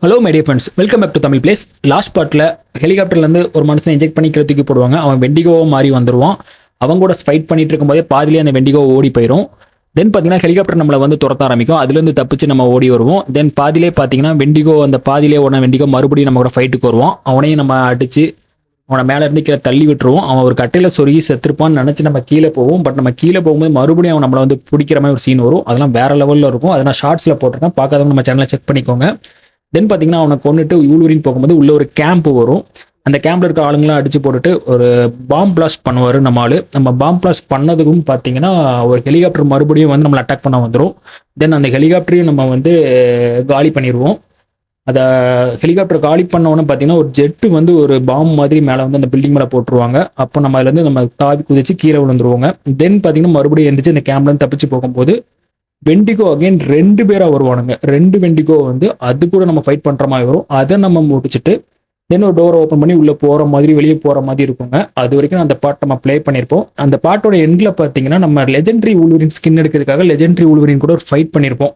Hello my dear friends, welcome back to Tamil places. Last பார்ட்டில் ஹெலிகாப்டர்லேருந்து ஒரு மனுஷன் இன்ஜெக்ட் பண்ணி கீழே தூக்கி போடுவாங்க. அவன் வெண்டிகோவோ மாறி வந்துடுவான். அவங்க கூட ஃபைட் பண்ணிட்டு இருக்கும்போதே பாதிலே அந்த வெண்டிகோ ஓடி போயிடும். தென் பார்த்தீங்கன்னா ஹெலிகாப்டர் நம்மளை வந்து துரத்த ஆரம்பிக்கும். அதுலேருந்து தப்பிச்சு நம்ம ஓடி வருவோம். தென் பாதிலே பார்த்தீங்கன்னா வெண்டிகோ அந்த பாதிலே ஓடின வெண்டிகோ மறுபடியும் நம்ம கூட ஃபைட்டுக்கு வருவான். அவனையும் நம்ம அடிச்சு அவனை மேலே இருந்து கீழே தள்ளி விட்டுருவோம். அவன் ஒரு கட்டையில் சொருகி செத்துருப்பான்னு நினச்சி நம்ம கீழே போவோம். பட் நம்ம கீழே போகும்போது மறுபடியும் அவன் நம்மளை வந்து பிடிக்கிற மாதிரி ஒரு சீன் வரும். அதெல்லாம் வேற லெவலில் இருக்கும். அதை நான் ஷார்ட்ஸில் போட்டிருக்கேன். பார்க்காதவங்க நம்ம சேனலை செக் பண்ணிக்கோங்க. தென் பார்த்தீங்கன்னா அவனை கொண்டுட்டு ஊழ்வரின்னு போகும்போது உள்ள ஒரு கேம்ப் வரும். அந்த கேம்பில் இருக்க ஆளுங்களாம் அடிச்சு போட்டுட்டு ஒரு பாம் பிளாஸ்ட் பண்ணுவார் நம்ம ஆளு. நம்ம பாம் பிளாஸ்ட் பண்ணதுக்கும் பார்த்தீங்கன்னா ஒரு ஹெலிகாப்டர் மறுபடியும் வந்து நம்மளை அட்டாக் பண்ண வந்துடும். தென் அந்த ஹெலிகாப்டரையும் நம்ம வந்து காலி பண்ணிடுவோம். அதை ஹெலிகாப்டர் காலி பண்ணவொன்னே பார்த்தீங்கன்னா ஒரு ஜெட்டு வந்து ஒரு பாம் மாதிரி மேலே வந்து அந்த பில்டிங் மேலே போட்டுருவாங்க. அப்போ நம்ம அதுலேருந்து நம்ம தாவி குதிச்சு கீழே விழுந்துருவோங்க. தென் பார்த்தீங்கன்னா மறுபடியும் எந்திரிச்சு அந்த கேம்ப்லேருந்து தப்பிச்சு போகும்போது வெண்டிகோ அகைன் 2 பேரா வருவானுங்க. 2 வெண்டிகோ வந்து அது கூட நம்ம ஃபைட் பண்ற மாதிரி வரும். அதை நம்ம முடிச்சுட்டு தென் ஒரு டோரை ஓப்பன் பண்ணி உள்ள போற மாதிரி வெளியே போற மாதிரி இருக்குங்க. அது வரைக்கும் அந்த பாட் நம்ம ப்ளே பண்ணியிருப்போம். அந்த பாட்டோட எண்ட்ல பார்த்தீங்கன்னா நம்ம லெஜெண்டரி ஊல்வரின் ஸ்கின் எடுக்கிறதுக்காக லெஜெண்டரி ஊல்வரின் கூட ஒரு ஃபைட் பண்ணியிருப்போம்.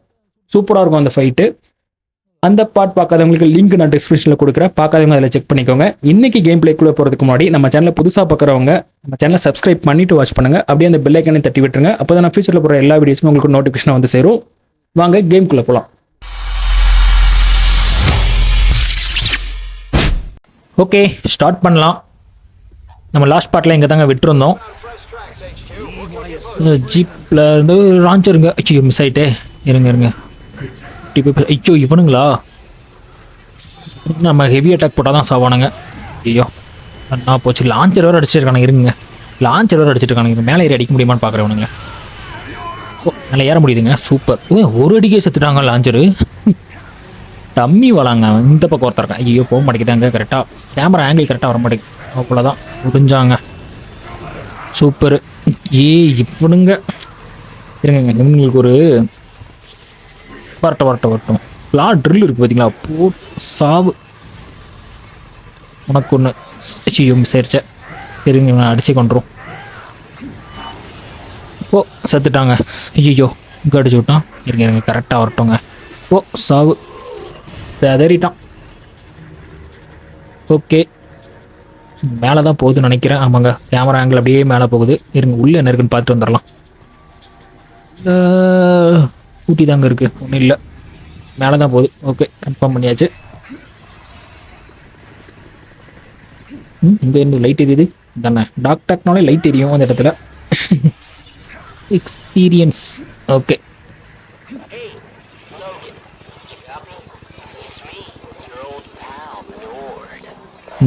சூப்பராக இருக்கும் அந்த ஃபைட்டு. அந்த பார்ட் பார்க்காதவங்களுக்கு லிங்க் நான் டிஸ்கிரிப்ஷனில் கொடுக்குறேன். பார்க்காதவங்க அதில் செக் பண்ணிக்கோங்க. இன்னைக்கு கேம் பிளேக்குள்ளே போகிறதுக்கு முன்னாடி நம்ம சேனலை புதுசாக பார்க்குறவங்க நம்ம சேனலை சப்ஸ்கிரைப் பண்ணிட்டு வாட்ச் பண்ணுங்க. அப்படியே அந்த பெல் ஐக்கானை தட்டி விட்டுருங்க. அப்போ தான் நான் ஃபியூச்சரில் போகிற எல்லா வீடியோஸும் உங்களுக்கு நோட்டிஃபிகேஷன் வந்து சேரும். வாங்க கேம்குள்ளே போகலாம். ஓகே, ஸ்டார்ட் பண்ணலாம். நம்ம லாஸ்ட் பார்ட்டில் எங்கே தாங்க விட்டுருந்தோம். ஜீப்பில் இருந்து லான்ச்சருங்க. ஐயோ மிஸ் ஆகிட்டே. இருங்க ஐயோ இவனுங்களா, நம்ம ஹெவி அட்டாக் போட்டால் தான் சாவானுங்க. ஐயோ நான் போச்சு. லான்ச்சர் வேறு அடிச்சிருக்கானுங்க. இருங்க, லான்ச்சர் வேறு அடிச்சிருக்கானுங்க. மேலே ஏறி அடிக்க முடியுமான்னு பார்க்குறவனுங்க. ஓ மேலே ஏற முடியுதுங்க. சூப்பர். ஒரு அடிக்கே செத்துட்டாங்க லான்ச்சரு. டம்மி வளாங்க. இந்த பக்கம் ஒருத்தருக்கேன். ஐயோ போக மாட்டேங்குதாங்க. கரெக்டாக கேமரா ஆங்கிள் கரெக்டாக வர மாட்டேங்குது. அவ்வளோதான் முடிஞ்சாங்க. சூப்பரு. இவனுங்க இருங்க, இவங்களுக்கு ஒரு வரட்டும் ட்ரில் இருக்கு பார்த்தீங்களா. போ சாவு உனக்கு ஒன்று. ஐயோ சரிச்ச. சரிங்க, நான் அடிச்சு கொண்டுரும். ஓ செத்துட்டாங்க. ஐயோ இங்கே அடிச்சு விட்டான். இருங்க கரெக்டாக வரட்டுங்க. ஓ சாவு அதறிட்டான். ஓகே மேலே தான் போகுதுன்னு நினைக்கிறேன். ஆமாங்க, கேமரா ஆங்கிள் அப்படியே மேலே போகுது. இருங்க உள்ளே என்ன இருக்குன்னு பார்த்துட்டு வந்துடலாம். ஊட்டி தாங்க இருக்கு, ஒன்றும் இல்லை. மேலே தான் போகுது. ஓகே கன்ஃபார்ம் பண்ணியாச்சு. இங்கே என்ன லைட் எரியுது தானே. டாக்டர்னாலே லைட் எரியும் அந்த இடத்துல. எக்ஸ்பீரியன்ஸ். ஓகே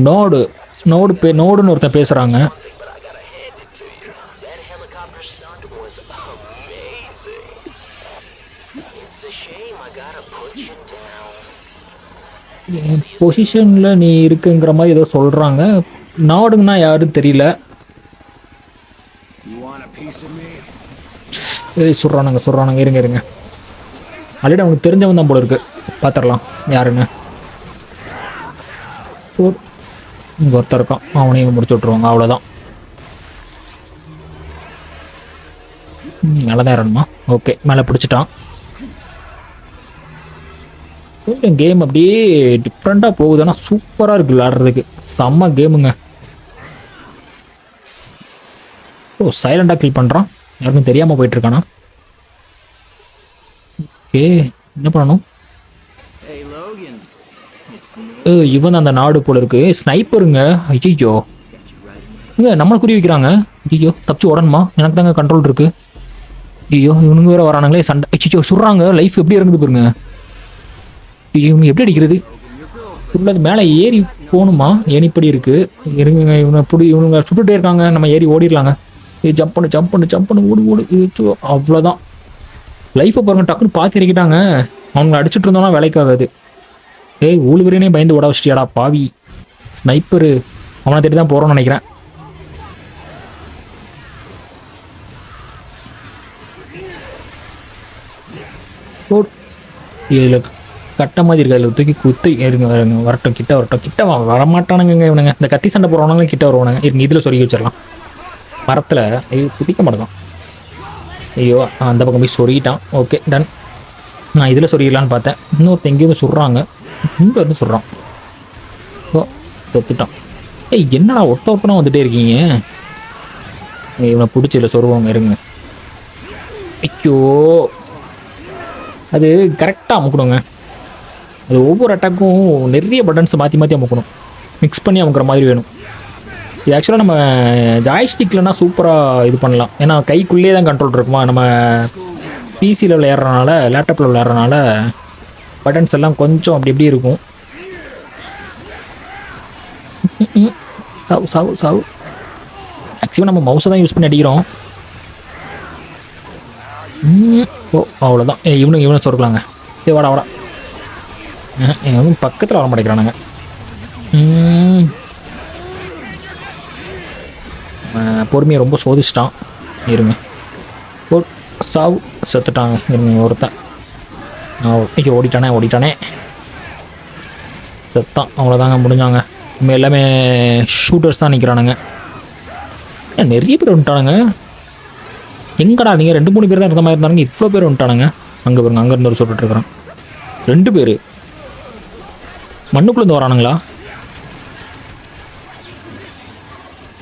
நோடுன்னு ஒருத்தன் பேசுகிறாங்க. பொசிஷனில் நீ இருக்குங்கிற மாதிரி ஏதோ சொல்கிறாங்க. நாடுங்கன்னா யாரும் தெரியல. சொல்கிறானுங்க. இருங்க ஆல்ரெடி அவனுக்கு தெரிஞ்சவன் தான் போல இருக்கு. பார்த்துடலாம் யாருன்னு. இங்கே ஒருத்தர் இருக்கான். அவனையும் முடிச்சு விட்ருவாங்க. அவ்வளோதான். மேலே தான் ஏறணுமா? ஓகே மேலே பிடிச்சிட்டான். கொஞ்சம் கேம் அப்படியே டிஃப்ரெண்ட்டாக போகுது. ஆனால் சூப்பராக இருக்குது விளாடுறதுக்கு. செம்ம கேமுங்க. ஓ சைலண்டாக கில் பண்ணுறான். யாருக்கும் தெரியாமல் போயிட்டுருக்கானா. ஓகே என்ன பண்ணணும். இவன் அந்த நாடு போல இருக்கு. ஸ்னைப்பருங்க. ஐயோ நம்மளை குறி வைக்கிறாங்க. ஐயோ தப்பிச்சு உடனுமா. எனக்கு தாங்க கண்ட்ரோல் இருக்கு. ஐயோ இவனுங்க வேற வரானுங்களே சண்டை. ஐயோ சுடுறாங்க. லைஃப் எப்படி இறங்குது பாருங்க. இவங்க எப்படி அடிக்கிறது. உள்ளது மேலே ஏறி போகணுமா. ஏனிப்படி இருக்கு. இருங்க இவனுங்க சுட்டுட்டே இருக்காங்க. நம்ம ஏறி ஓடிடலாங்க. ஜம்ப் பண்ணு ஓடு. அவ்வளோதான். லைஃப்பை பாருங்க டக்குன்னு பார்த்து இறக்கிட்டாங்க. அவங்க அடிச்சுட்டு இருந்தோம்னா வேலைக்காகாது. ஊழுவரேனே பயந்து ஓட வச்சிட்டியாடா பாவி. ஸ்னைப்பரு அவனை தேடி தான் போகிறோன்னு நினைக்கிறேன். இதில் கட்ட மாதிரி இருக்கு. அதில் தூக்கி குத்து. இருங்க வரட்டும். கிட்ட வரமாட்டானுங்க இவனுங்க. இந்த கத்தி சண்டை போடுறவங்களும் கிட்ட வருவானுங்க. இருங்க இதில் சொருகி வச்சிடலாம். மரத்தில் குதிக்க மாட்டேங்கான். ஐயோ அந்த பக்கம் போய் சொருகிட்டான். Okay done. நான் இதில் சொருகிடலான்னு பார்த்தேன். இன்னொருத்த எங்கேயும் சொல்கிறாங்க. இங்கே இருந்து சொல்கிறான். ஓ தொத்துட்டான். ஏய் என்னடா ஒட்ட ஒட்டனா வந்துட்டே இருக்கீங்க. இவனை பிடிச்சில சொருவாங்க இருங்க. ஐயோ அது கரெக்டாக அமுக்கணுங்க. அது ஒவ்வொரு அட்டாக்கும் நிறைய பட்டன்ஸ் மாற்றி மாற்றி அமுக்கணும். மிக்ஸ் பண்ணி அமுக்கிற மாதிரி வேணும். இது ஆக்சுவலாக நம்ம ஜாய்ஸ்டிக்லனா சூப்பராக இது பண்ணலாம். ஏன்னா கைக்குள்ளேயே தான் கண்ட்ரோல் இருக்குமா. நம்ம பிசியில் விளையாடுறனால லேப்டாப்பில் விளையாடுறனால பட்டன்ஸ் எல்லாம் கொஞ்சம் அப்படி இப்படி இருக்கும். சாவு சாவு சாவு. மேக்ஸிமம் நம்ம மவுஸை தான் யூஸ் பண்ணி அடிக்கிறோம். ஓ அவ்வளோதான். இவனை சொருக்கலாங்க. வாடா வாடா. இவன் பக்கத்தில் வர மாட்டேங்கிறானுங்க. பொறுமையை ரொம்ப சோதிச்சிட்டான். இருங்க. ஓ சாவு செத்துட்டாங்க. இருங்க ஒருத்தன். ஐயோ ஓடிட்டானே செத்தான். அவ்வளோதாங்க முடிஞ்சாங்க. நம்ம எல்லாமே ஷூட்டர்ஸ் தான் நிற்கிறானுங்க. நிறைய பேர் வந்துட்டானுங்க. எங்கடா நீங்கள் 2-3 பேர் தான் இருந்த மாதிரி இருந்தானுங்க. இவ்வளோ பேர் வந்துட்டானுங்க. அங்கே பாருங்க, அங்கேருந்து ஒரு சொல்லிட்டு இருக்கிறான். 2 பேர் மண்ணுக்குள்ளேருந்து வரானுங்களா?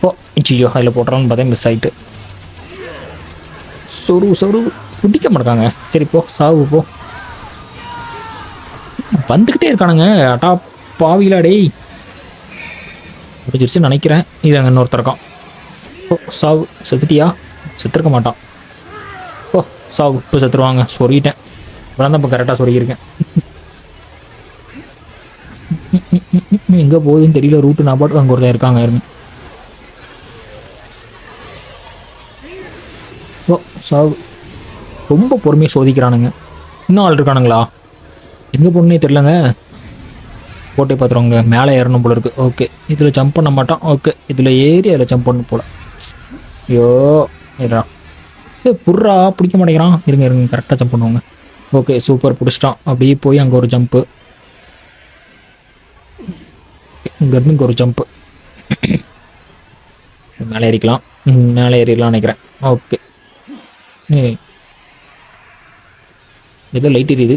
ஓ ஐயோ அதில் போட்டுறான்னு பார்த்தா மிஸ் ஆகிட்டு. சொரு பிடிக்க மாட்டாங்க. சரி போ சாவு போ. வந்துக்கிட்டே இருக்கானுங்க. அட்டா பாவிலா டேய். முடிஞ்சிருச்சுன்னு நினைக்கிறேன். இது அங்கே இன்னொருத்தர் இருக்கான். ஓ சாவு. செத்துட்டியா? செத்துருக்க மாட்டான். ஓ சாவு. இப்போ செத்துருவாங்க. சொல்லிட்டேன். இப்போதான் தான் இப்போ கரெக்டாக சொல்லியிருக்கேன். எங்கே போகுதுன்னு தெரியல. ரூட்டு நான் பாட்டு அங்கே ஒருத்தர் இருக்காங்க. இருங்க. ஓ சாவு. ரொம்ப பொறுமையாக சோதிக்கிறானுங்க. இன்னும் ஆள் இருக்கானுங்களா? எங்கே போகணுன்னே தெரிலங்க. போட்டே பார்த்துருவாங்க. மேலே ஏறணும் போல இருக்குது. ஓகே இதில் ஜம்ப் பண்ண மாட்டான். ஓகே இதில் ஏறி அதில் ஜம்ப் பண்ண போல. ஐயோ ஏறா. புர்ரா பிடிக்க மாட்டேங்கிறான். இருங்க கரெக்டாக ஜம்ப் பண்ணுவாங்க. ஓகே சூப்பர் பிடிச்சிட்டான். அப்படியே போய் அங்கே ஒரு ஜம்ப்பு. இங்கேருந்து இங்கே ஒரு ஜம்ப்பு. மேலே ஏறிக்கலாம். மேலே ஏறிடலாம் நினைக்கிறேன். ஓகே ஏதோ லைட் எரியுது.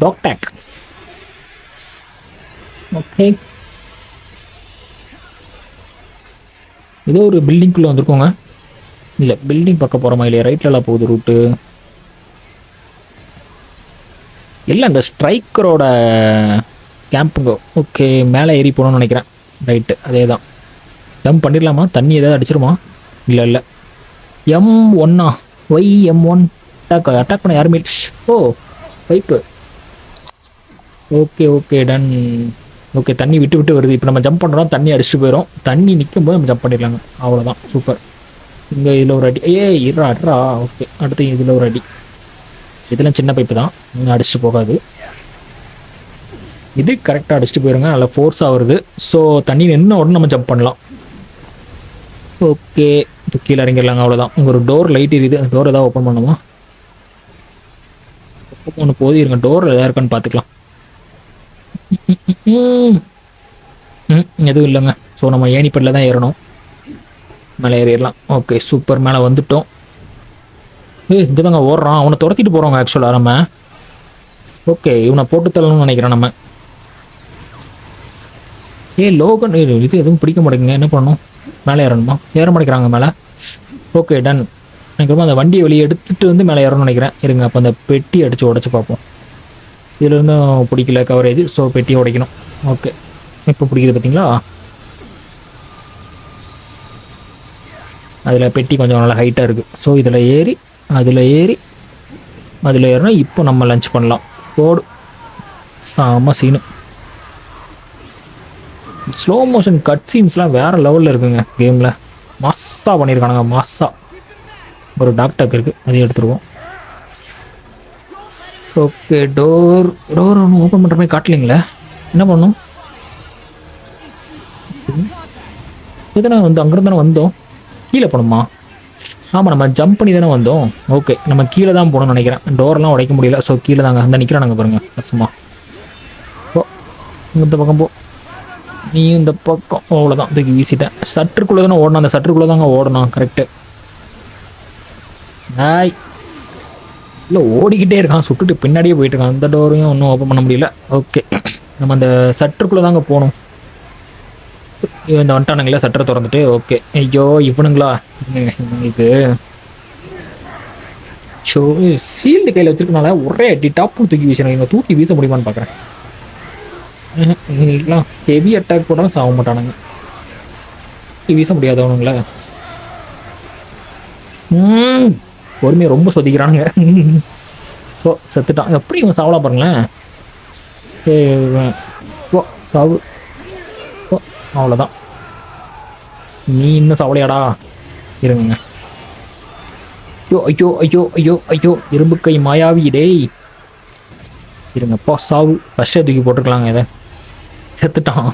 Talk take. ஓகே ஏதோ ஒரு பில்டிங்குள்ளே வந்திருக்கோங்க. இல்லை பில்டிங் பக்கம் போகிற மாதிரி இல்லையா? ரைட்லலாம் போகுது ரூட்டு. இல்லை அந்த ஸ்ட்ரைக்கரோட கேம்புங்க. ஓகே மேலே ஏறி போகணும்னு நினைக்கிறேன். ரைட்டு அதே தான். ஜம்ப் பண்ணிடலாமா? தண்ணி ஏதாவது அடிச்சிருமா? இல்லை M1 M1 அட்டாக் பண்ண யாருமே. ஓ பைப்பு. Okay done. ஓகே தண்ணி விட்டு வருது. இப்போ நம்ம ஜம்ப் பண்ணுறோம். தண்ணி அடிச்சுட்டு போயிடும். தண்ணி நிற்கும் போது நம்ம ஜம்ப் பண்ணிடலாங்க. அவ்வளோதான் சூப்பர். இங்கே இதில் ஒரு அடி. இருறா. ஓகே அடுத்து இதில் ஒரு அடி. இதெல்லாம் சின்ன பைப்பு தான். இன்னும் அடிச்சுட்டு போகாது. இது கரெக்டாக அடிச்சுட்டு போயிருங்க. நல்லா ஃபோர்ஸாக வருது. ஸோ தண்ணி நின்ன உடனே நம்ம ஜம்ப் பண்ணலாம். ஓகே இப்போ கீழே இறங்கிடலாங்க. அவ்வளோதான். உங்கள் ஒரு டோர் லைட் இருக்குது. அந்த டோர் ஏதாவது ஓப்பன் பண்ணுமா? ஒன்று போது இருங்க. டோரில் எதாவது இருக்கான்னு பார்த்துக்கலாம். எதுவும் இல்லைங்க. ஸோ நம்ம ஏணிப்படில் தான் ஏறணும். மேலே ஏறிடலாம். Okay super. மேலே வந்துட்டோம். இங்கே தாங்க ஓடுறான். அவனை துரத்திட்டு போகிறோங்க ஆக்சுவலாக நம்ம. ஓகே இவனை போட்டு தள்ளணும்னு நினைக்கிறேன் நம்ம. லோகன் இது எதுவும் பிடிக்க மாட்டேங்குங்க. என்ன பண்ணணும்? மேலே ஏறணுமா? ஏற மாட்டேங்கிறாங்க மேலே. Okay done. எனக்கு அந்த வண்டியை வெளியே எடுத்துகிட்டு வந்து மேலே ஏறணும்னு நினைக்கிறேன். இருங்க அப்போ அந்த பெட்டி அடித்து உடச்சி பார்ப்போம். இதுலேருந்தும் பிடிக்கல கவரேஜ். ஸோ பெட்டியை உடைக்கணும். ஓகே இப்போ பிடிக்குது பார்த்தீங்களா? அதில் பெட்டி கொஞ்சம் நல்லா ஹைட்டாக இருக்குது. ஸோ இதில் ஏறி அதில் ஏறினா இப்போ நம்ம லஞ்ச் பண்ணலாம். போடு செம சீனு. ஸ்லோ மோஷன் கட் சீன்ஸ்லாம் வேறு லெவலில் இருக்குங்க கேமில். மாஸாக பண்ணியிருக்கானுங்க. மாஸாக ஒரு டாக்டர் இருக்குது. அதையும் எடுத்துருவோம். ஓகே டோர் ஒன்று ஓப்பன் பண்ணுற மாதிரி காட்டலிங்களே. என்ன பண்ணணும்? இதுதானே அங்கேருந்து தானே வந்தோம். கீழே போகணுமா? ஆமாம் நம்ம ஜம்ப் பண்ணி தானே வந்தோம். ஓகே நம்ம கீழே தான் போகணும்னு நினைக்கிறேன். டோரெலாம் உடைக்க முடியல. ஸோ கீழே தாங்க அந்த நிற்கிறானுங்க பாருங்கள். கஷ்டமா ஓ இந்த பக்கம் போ. நீ இந்த பக்கம். அவ்வளோதான் தூக்கி வீசிட்டேன். சற்றுக்குள்ளே தானே ஓடணும். அந்த சற்றுக்குள்ளே தாங்க ஓடணும். கரெக்டு. இல்லை ஓடிக்கிட்டே இருக்கான், சுட்டுட்டு பின்னாடியே போயிட்டு இருக்கான். அந்த டோரையும் ஒன்றும் ஓப்பன் பண்ண முடியல. ஓகே, நம்ம அந்த சட்டருக்குள்ளே தாங்க போகணும். இந்த வந்துட்டானுங்களா சட்டரை திறந்துட்டு. ஓகே, ஐயோ இவனுங்களா இவங்களுக்கு ஷோ சீல்டு கையில் வச்சிருக்கனால ஒரே அடி டாப்பும் தூக்கி வீசணும். இவங்க தூக்கி வீச முடியுமான்னு பார்க்குறேன். இவங்களுக்குலாம் ஹெவி அட்டாக் போட்டாலும் சாக மாட்டானுங்க. வீச முடியாதவனுங்களா பொறுமையை ரொம்ப சொதிக்கிறானுங்க. ஓ செத்துட்டான். எப்படி இவன் சாவலாம் பாருங்களேன். ஓ சாவு. ஓ அவ்வளோதான். நீ இன்னும் சாவலையாடா? இருங்க. ஐயோ ஐயோ ஐயோ ஐயோ ஐயோ இரும்பு கை மாயாவி டேய். இருங்கப்பா சாவு. ஃபஸ்ட்டே தூக்கி போட்டுருக்கலாங்க இதை. செத்துட்டான்.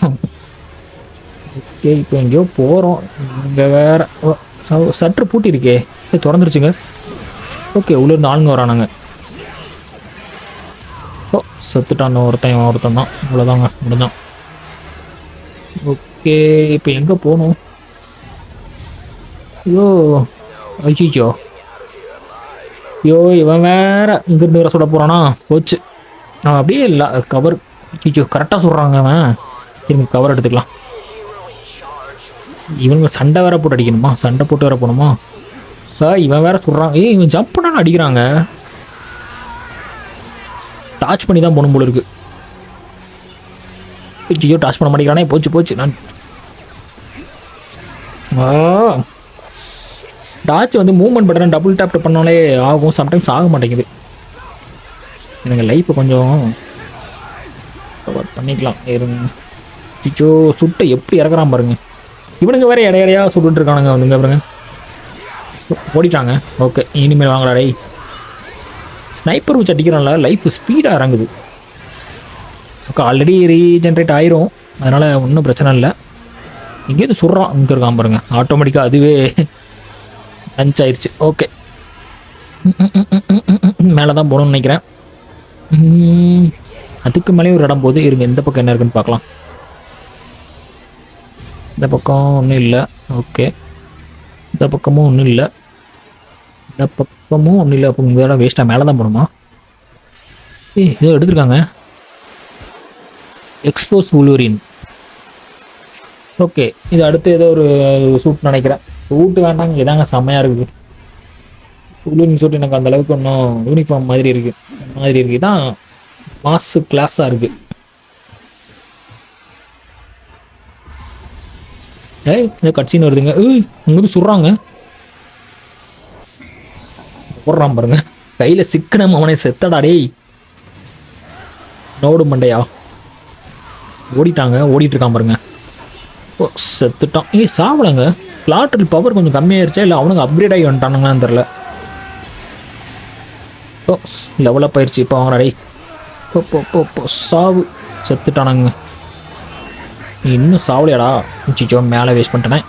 ஓகே, இப்போ எங்கேயோ போகிறோம். இங்கே வேற சற்று பூட்டி இருக்கே, திறந்துருச்சுங்க. ஓகே, உள்ளேருந்து ஆளுங்க வரானுங்க. ஓ செத்துட்டான் ஒருத்தன் தான். இவ்வளோதாங்க, இவ்வளோதான். ஓகே, இப்போ எங்கே போகணும்? ஐயோ ஐயோ ஐயோ இவன் வேற இங்கிருந்து வேற சுட போகிறானா? போச்சு. நான் அப்படியே இல்லை கவர். ஐயோ கரெக்டாக சொல்கிறாங்க அவன். திரும்பி கவர் எடுத்துக்கலாம். இவங்க சண்டை வேற போட்டு அடிக்கணுமா? சண்டை போட்டு வேற போகணுமா? இவன் வேற சொல்கிறான். இவன் ஜம்ப் பண்ணாலும் அடிக்கிறாங்க. டாச் பண்ணி தான் போகணும் போல இருக்கு. ஐயோ டாச் பண்ண மாட்டேங்கிறானே. போச்சு. நான் டாச் வந்து மூவ்மெண்ட் பட்டன் டபுள் டேப் பண்ணாலே ஆகும். சம்டைம்ஸ் ஆக மாட்டேங்குது. எனக்கு லைஃப்பை கொஞ்சம் பண்ணிக்கலாம். சிச்சோ சுட்டை எப்படி இறக்குறான் பாருங்க. இவனுங்க வேற இடையா சுட்டு இருக்கானுங்க. வந்துங்க பாருங்க, ஓடிட்டாங்க. ஓகே, இனிமேல் வாங்கடா டேய். ஸ்னைப்பர் வச்சு அடிக்கிறான்ல, லைஃப் ஸ்பீடாக இறங்குது. ஓகே, ஆல்ரெடி ரீஜென்ரேட் ஆயிரும், அதனால் ஒன்றும் பிரச்சனை இல்லை. இங்கேருந்து சுடுறான். இங்கே இருக்கான் பாருங்க, ஆட்டோமேட்டிக்காக அதுவே லஞ்ச் ஆயிடுச்சு. ஓகே, மேலே தான் போகணும்னு நினைக்கிறேன். அதுக்கு மேலே ஒரு இடம் போகுது. இருங்க, இந்த பக்கம் என்ன இருக்குன்னு பார்க்கலாம். இந்த பக்கம் ஒன்றும் இல்லை. ஓகே, இந்த பக்கமும் ஒன்றும் இல்லை. இந்த பக்கமும் ஒன்றும் இல்லை. அப்போ இந்த இடம் வேஸ்ட்டாக மேலே தான் போகணுமா? ஏதோ எடுத்துருக்காங்க. எக்ஸ்போஸ் வூல்வரின். ஓகே, இது அடுத்து ஏதோ ஒரு சூட் நினைக்கிறேன். சூட்டு வேண்டாங்க, இதாங்க செம்மையாக இருக்குது. வூல்வரின் சூட் எனக்கு அந்த அளவுக்கு ஒன்றும் யூனிஃபார்ம் மாதிரி இருக்குது. இதான் மாசு கிளாஸாக இருக்குது. ஏதோ கட்சின்னு வருதுங்க. உங்களுக்கு சுடுறாங்க. போடுறான் பாருங்க, கையில் சிக்கனம். அவனை செத்தடா டேய். நோடு மண்டையா. ஓடிட்டு இருக்கான் பாருங்க. ஓ செத்துட்டான். சாவலங்க. ஸ்லாட்டர் பவர் கொஞ்சம் கம்மியாயிருச்சா இல்லை அவனுங்க அப்கிரேட் ஆகி வந்துட்டானுங்களான்னு தெரில. ஓ லெவலப் ஆயிடுச்சு. இப்போ அவன் டேய் போ சாவு. செத்துட்டானுங்க. இன்னும் சாவலையாடா? சிச்சோ மேலே வேஸ்ட் பண்ணிட்டேனே.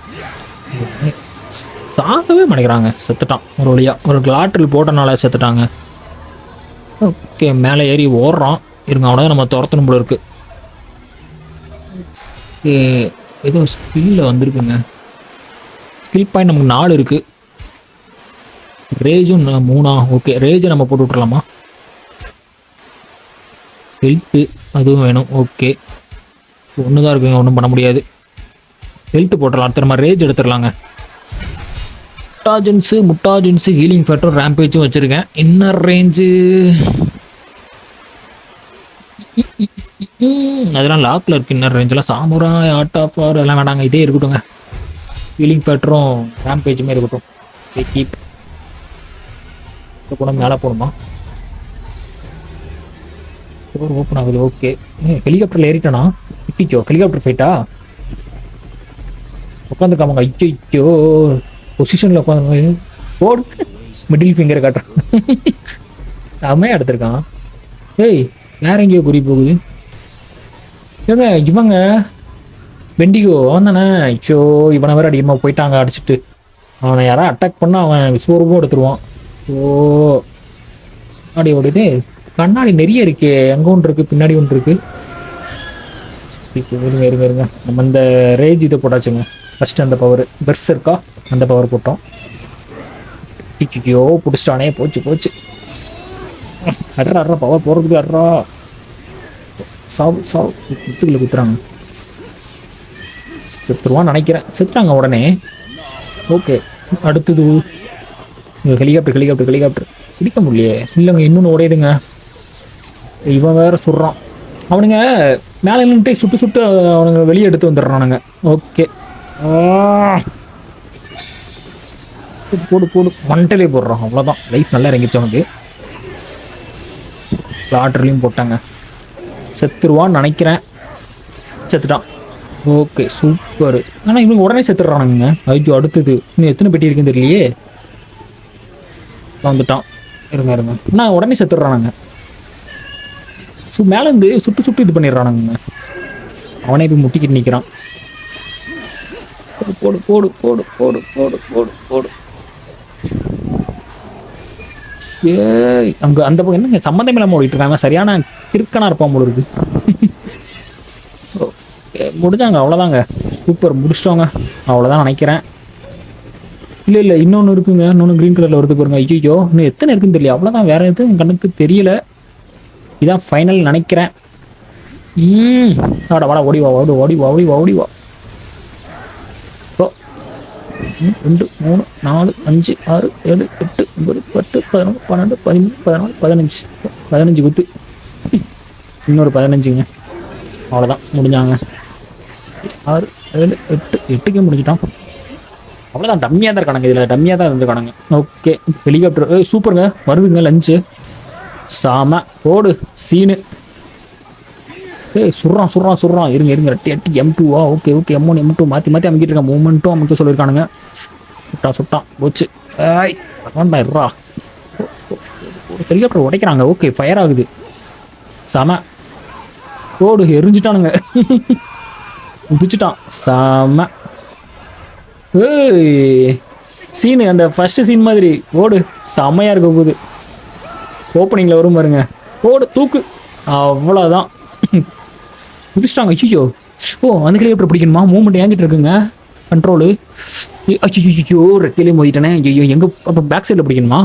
தாக்கவே மாட்டேங்கிறாங்க. செத்துட்டான் ஒரு வழியா. ஒரு லாட்டரில் போட்டனால செத்துட்டாங்க. ஓகே, மேலே ஏறி ஓடுறான். இருங்க, அவனை நம்ம துரத்தணும் போல இருக்கு. ஏதோ ஸ்கில்ல வந்திருக்குங்க. ஸ்கில் பாயிண்ட் நமக்கு 4 இருக்கு. ரேஜும் 3. ஓகே, ரேஜை நம்ம போட்டு விட்டுறலாமா? ஹெல்த்து அதுவும் வேணும். ஓகே, ஒன்று தான் இருக்குங்க, ஒன்றும் பண்ண முடியாது. ஹெல்த்து போட்டுடலாம். திரும்ப ரேஜ் எடுத்துடலாங்க. முட்டாஜென்ஸு ஹீலிங் ஃபேக்டர் ரேம்பேஜும் வச்சுருக்கேன். இன்னர் ரேஞ்சு அதெல்லாம் லாக்கில் இருக்குது. இன்னர் ரேஞ்செலாம் சாமுரா ஆர்ட் ஆஃப் ஆர் எல்லாம் வேண்டாங்க, இதே இருக்கட்டுங்க. ஹீலிங் ஃபேக்டரும் ரேம்பேஜுமே இருக்கட்டும். கீப் போன மேலே போகணுமா? ஓப்பன் ஆகுது. ஓகே, ஹெலிகாப்டரில் ஏறிட்டானா? இட்டிச்சோ ஹெலிகாப்டர் ஃபைட்டா? உட்காந்துருக்காமங்க. ஐயோ பொசிஷனில் உட்காந்து போடு. மிடில் ஃபிங்கரை காட்டுறான். செம்மையாக எடுத்திருக்கான். ஏய் வேற எங்கேயோ குறி போகுது. இவங்க வெண்டிகோ அவன் தானே? ஐயோ இவனை வேற அதிகமாக போயிட்டாங்க அடிச்சுட்டு. அவனை யாராவது அட்டாக் பண்ணால் அவன் விஸ்வரூபம் எடுத்துருவான். ஓ அப்படி ஓடுது. கண்ணாடி நிறைய இருக்கே. அங்கே ஒன்று இருக்குது, பின்னாடி ஒன்று இருக்குது. இருங்க நம்ம இந்த ரேஜ் இதை போட்டாச்சுங்க. ஃபஸ்ட்டு அந்த பவர் பெர்ஸ் இருக்கா, அந்த பவர் போட்டோம். ஐயோ பிடிச்சிட்டானே. போச்சு. அட்ரா அட்ரா பவர் போகிறதுக்கு அட்ரா. சாவு சாவு குத்துக்குள்ள குத்துறாங்க. செத்துருவான்னு நினைக்கிறேன். செத்துறாங்க உடனே. ஓகே அடுத்தது ஹெலிகாப்டர் ஹெலிகாப்டர் ஹெலிகாப்டர் பிடிக்க முடியலையே. இல்லைங்க இன்னொன்று உடையுதுங்க. இவன் வேற சுடுறான். அவனுங்க மேலே நின்றுட்டு சுட்டு சுட்டு அவனுங்க வெளியே எடுத்து வந்துடுறானுங்க. ஓகே போடு போடு மண்டலே போடுறான். அவ்வளோதான் லைஃப் நல்லா இறங்கிடுச்சு அவனுக்கு. லாட்ரிலையும் போட்டாங்க. செத்துருவான்னு நினைக்கிறேன். செத்துட்டான். Okay super. ஆனால் இவங்க உடனே செத்துடுறானுங்க. ஐயோ அடுத்தது இன்னும் எத்தனை பெட்டி இருக்குன்னு தெரியலையே. வந்துட்டான். இருங்க இருங்க. ஆனால் உடனே செத்துடுறானுங்க. மேலேருந்து சுட்டு சுட்டு இது பண்ணிடுறானுங்க. அவனே போய் முட்டிக்கிட்டு நிற்கிறான். போடு போடு போடு போடு போடு போடு போடு. ஏய் அங்கே அந்த பக்கம் என்னங்க சம்மந்தம் இல்லாமல் ஓடிட்டு இருக்காங்க. சரியான கிறுக்கனா இருப்பான் போல இருக்கு. முடிஞ்சாங்க அவ்வளோதாங்க. சூப்பர் முடிச்சிட்டோங்க. அவ்வளோதான் நினைக்கிறேன். இல்லை இல்லை இன்னொன்று இருக்குங்க. இன்னொன்று க்ரீன் கலரில் வருது பாருங்க. ஐயோ இன்னும் எத்தனை இருக்குன்னு தெரியல. அவ்வளோதான் வேற எதுவும் என் கண்ணுக்கு தெரியல. இதான் ஃபைனல் நினைக்கிறேன். வாடா வாடா ஓடிவா ஓடு ஓடிவா ஓடிவா ஓடிவா. 2 3 4 5 6 7 8 9 10 11 12 13 14 15 குத்து. இன்னொரு 15ங்க. அவ்வளோதான் முடிஞ்சாங்க. 6 7 8 8க்கே முடிஞ்சிட்டான். அவ்வளோதான் டம்மியாக தான் இருக்கானுங்க. இதில் டம்மியாக தான் இருந்துருக்கானுங்க. ஓகே ஹெலிகாப்டர் சூப்பருங்க. வருதுங்க லஞ்சு. சாம போடு சீனு. சுடுறான் சுடுறான் சுடுறான். இருங்க இருங்க. Reddy M2வா. Okay okay M1 M2 மாற்றி மாற்றி அமைக்கிட்டு இருக்கான். மூமெண்ட்டும் அமைக்க சொல்லியிருக்கானுங்க. சுட்டான் சுட்டான் போச்சு. வேண்டாம் இருறா. ஹெலிகாப்டர் உடைக்கிறாங்க. ஓகே ஃபயர் ஆகுது. சாம போடு எரிஞ்சிட்டானுங்க. பிடிச்சிட்டான். சாம சீனு அந்த ஃபர்ஸ்ட் சீன் மாதிரி ஓடு. செம்மையாக இருக்க போகுது. ஓப்பனிங்கில் வரும் பாருங்க. போடு தூக்கு. அவ்வளோதான் முடிச்சிட்டாங்க. ஐயோ அந்த ஹெலிகாப்டர் பிடிக்கணுமா? மூவ்மெண்ட் ஏங்கிட்டு இருக்குங்க. கண்ட்ரோலு. ஐயோ ரெக்கையிலே மோதிட்டேனே. ஐயோ எங்கே அப்போ பேக் சைடில் பிடிக்கணுமா?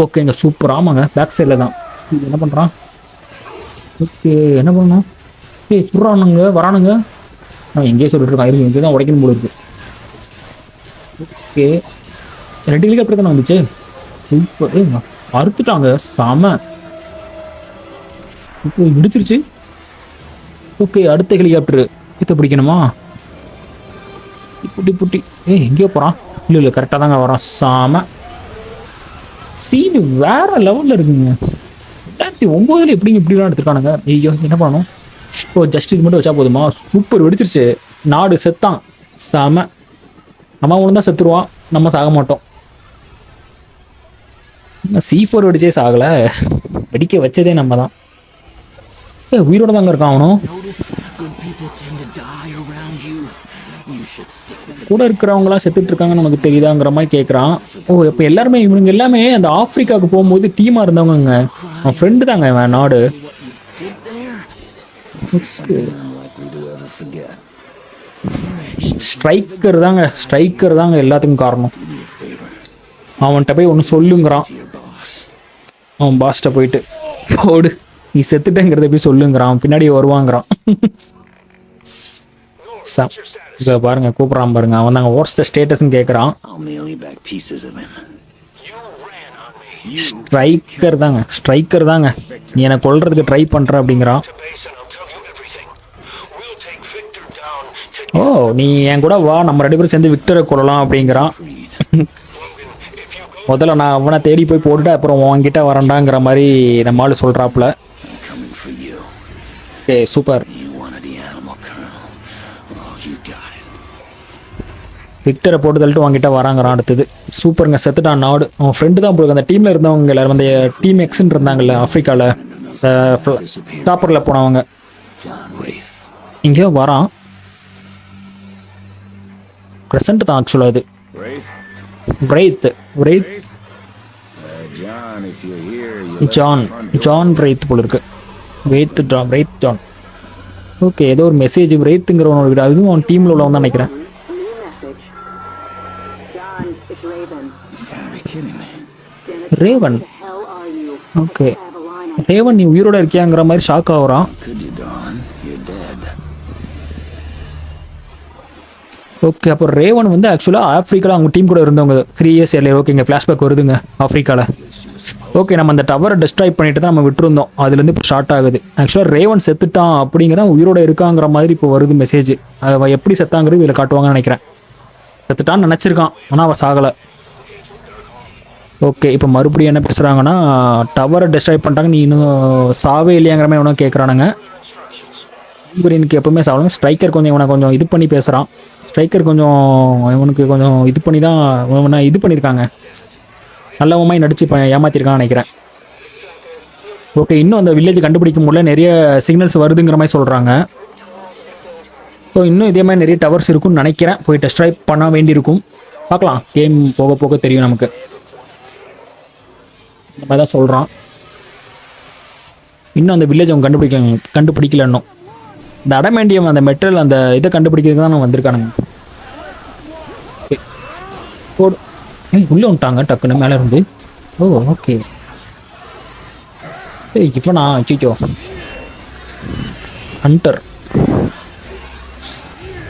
ஓகேங்க சூப்பர். ஆமாங்க பேக் சைடில் தான். என்ன பண்ணுறான்? ஓகே என்ன பண்ணணும்? சுடுறானுங்க வரானுங்க. எங்கேயே சொல்லிட்டு இருக்கான். இருக்கு இங்கே தான் உடைக்கணும் போல இருக்கு. ஓகே 2 ஹெலிகாப்டர் தானே வந்துச்சு. சூப்பர். அறுத்துட்டாங்க. செம முடிச்சிருச்சு. ஓகே அடுத்த ஹெலிகாப்டர் இதை பிடிக்கணுமா? புட்டி புட்டி எங்கேயோ போகிறான். இல்லை இல்லை கரெக்டாக தாங்க வரான். சாம சீனு வேற லெவலில் இருக்குங்க. 2009 எப்படிங்க இப்படிலாம் எடுத்துருக்கானுங்க. ஐயோ என்ன பண்ணணும்? ஜஸ்ட் இது மட்டும் வச்சா போதுமா? சூப்பர் வெடிச்சிருச்சு. நாடு செத்தான். சாம நம்ம ஒன்று தான் செத்துருவான். நம்ம சாக மாட்டோம். C4 வெடிச்சே சாகலை. வெடிக்க வச்சதே நம்ம தான். உயிரோட தாங்க இருக்கான் அவனும். கூட இருக்கிறவங்களாம் செத்துட்டு இருக்காங்கன்னு நமக்கு தெரியுதாங்கிற மாதிரி கேட்குறான். இப்போ எல்லாருமே இவனுங்க எல்லாமே அந்த ஆப்பிரிக்காவுக்கு போகும்போது டீமாக இருந்தவங்க. அவன் ஃப்ரெண்டு தாங்க இவன் நாடு. ஸ்ட்ரைக்கர் தாங்க எல்லாத்துக்கும் காரணம். அவன்கிட்ட போய் ஒன்று சொல்லுங்கிறான். அவன் பாஸ்ட்டை போயிட்டு ஓடு நீ செத்துட்டேங்கிறத போய் சொல்லுங்கிறான். பின்னாடி வருவாங்கிறான். இதை பாருங்க கூப்பிட்றான் பாருங்க. அவன் தாங்க வாட்ஸ் த ஸ்டேட்டஸ்ன்னு கேட்குறான். ஸ்ட்ரைக்கர் தாங்க நீ என்னை கொல்றதுக்கு ட்ரை பண்ணுற அப்படிங்கிறான். நீ என் கூட வா நம்ம 2 பேரும் சேர்ந்து விக்டரை கொள்ளலாம் அப்படிங்கிறான். முதல்ல நான் அவனை தேடி போய் போட்டுட்டு அப்புறம் உன்கிட்ட வரண்டாங்கிற மாதிரி நம்ம ஆளு சொல்கிறாப்புல. சூப்பர். விக்டரை போட்டு தள்ளிட்டு வாங்கிட்ட வராங்கிறான். அடுத்தது சூப்பருங்க செத்துட்டான் நாடு. அவன் ஃப்ரெண்டு தான் போடுங்க. அந்த டீமில் இருந்தவங்க எல்லாரும் அந்த டீம் எக்ஸ்ன்னு இருந்தாங்கல்ல ஆஃப்ரிக்காவில் டாப்பரில் போனவங்க. இங்கேயோ வரான். ப்ரெசண்ட் தான் ஆக்சுவலாக அது. ஜான் பிரைத் போல இருக்கு. பிரைத் ஜான். ஓகே ஏதோ ஒரு மெசேஜ் பிரைத்துங்கிறவனோட வீடு. அதுவும் அவன் டீமில் உள்ளவன் தான் நினைக்கிறேன். ரேவன் ஓகே, ரேவன் நீ உயிரோட இருக்கியாங்கிற மாதிரி ஷாக் ஆகுறான். ஓகே, அப்போ ரேவன் வந்து ஆக்சுவலாக ஆஃப்ரிக்காவில் அவங்க டீம் கூட இருந்தவங்க 3 இயர்ஸ் ஏர்லே. ஓகே, இங்கே ஃப்ளாஷ்பேக் வருதுங்க ஆஃப்ரிக்காவில். ஓகே, நம்ம அந்த டவரை டிஸ்ட்ராய் பண்ணிட்டு தான் நம்ம விட்டுருந்தோம். அதுலேருந்து இப்போ ஸ்டார்ட் ஆகுது. ஆக்சுவலாக ரேவன் செத்துட்டான் அப்படிங்கிற உயிரோட இருக்காங்கிற மாதிரி இப்போ வருது மெசேஜ். அவன் எப்படி செத்தாங்கிறது இதில் காட்டுவாங்கன்னு நினைக்கிறேன். செத்துட்டான்னு நினச்சிருக்கான், ஆனால் அவன் சாகலை. ஓகே, இப்போ மறுபடியும் என்ன பேசுகிறாங்கன்னா, டவரை டிஸ்ட்ராய் பண்ணிட்டாங்க, நீ இன்னும் சாவே இல்லையாங்கிற மாதிரி ஒன்றும் கேட்குறானுங்க. எனக்கு எப்பவுமே சாகணும். ஸ்ட்ரைக்கர் கொஞ்சம் இவனை கொஞ்சம் இது பண்ணி பேசுகிறான். ஸ்ட்ரைக்கர் கொஞ்சம் இவனுக்கு கொஞ்சம் இது பண்ணி தான் இவனை இது பண்ணியிருக்காங்க. நல்லவமாய் நடிச்சு இப்போ ஏமாற்றிருக்கான்னு நினைக்கிறேன். ஓகே, இன்னும் அந்த வில்லேஜ் கண்டுபிடிக்க முடியல, நிறைய சிக்னல்ஸ் வருதுங்கிற மாதிரி சொல்கிறாங்க. ஸோ இன்னும் இதே மாதிரி நிறைய டவர்ஸ் இருக்கும்னு நினைக்கிறேன். போய் டெஸ்ட்ராய் பண்ண வேண்டியிருக்கும். பார்க்கலாம், கேம் போக போக தெரியும் நமக்கு. இந்த மாதிரி தான் சொல்கிறான். இன்னும் அந்த வில்லேஜ் அவங்க கண்டுபிடிக்கல இன்னும். இந்த அடமேண்டியம் அந்த மெட்டல் அந்த இதை கண்டுபிடிக்கிறதுக்கு தான் நான் வந்திருக்கானுங்க. போடு, உள்ளே வந்துட்டாங்க டக்குன்னு மேலே இருந்து. ஓ ஓகே, இப்போ நான் அச்சிச்சோ ஹண்டர்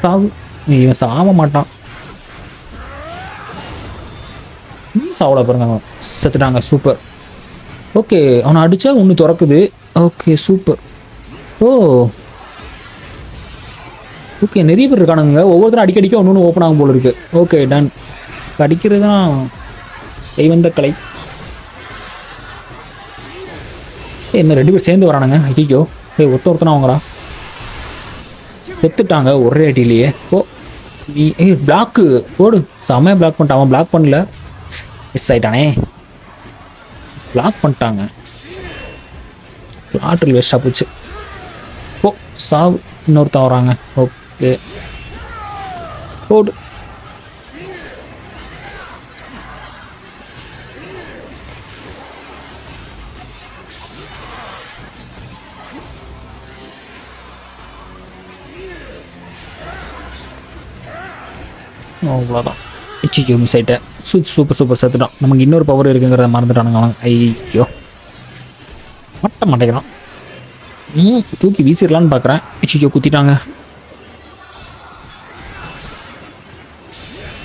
சாவு. இவன் சாவ மாட்டான். சாவல பாருங்க, செத்துட்டாங்க. சூப்பர். ஓகே, அவனை அடித்தா ஒன்று திறக்குது. Okay super. ஓ ஓகே, நிறைய பேர் இருக்கானுங்க. ஒவ்வொருத்தரும் அடிக்கடிக்க ஒன்று ஓப்பன் ஆகும் போல இருக்கு. Okay done. அடிக்கிறது தான் கைவந்த கலை. என்ன 2 பேர் சேர்ந்து வரானுங்க. ஐயோ, ஒருத்தனா வாங்கடா. செத்துட்டாங்க ஒரே அடியிலேயே. ஓ நீ பிளாக்கு போடு. செமையாக பிளாக் பண்ணிட்டான். அவன் பிளாக் பண்ணல, மிஸ் ஆயிட்டானே. பிளாக் பண்ணிட்டாங்க. ஆற்றில் வேஸ்டாக போச்சு. ஓ சாவு. இன்னொருத்தன் வராங்க. ஓகே போடு. அவ்வளோதான். ஐயோ மிஸ் ஆகிட்டேன். சூப்பர் சூப்பர் செத்துட்டான். நமக்கு இன்னொரு பவர் இருக்குங்கிறத மறந்துட்டானுங்க அவன். ஐயோ மட்ட மாட்டேங்கிறான். தூக்கி வீசிடலான்னு பார்க்குறேன். ஐயோ குத்திட்டாங்க.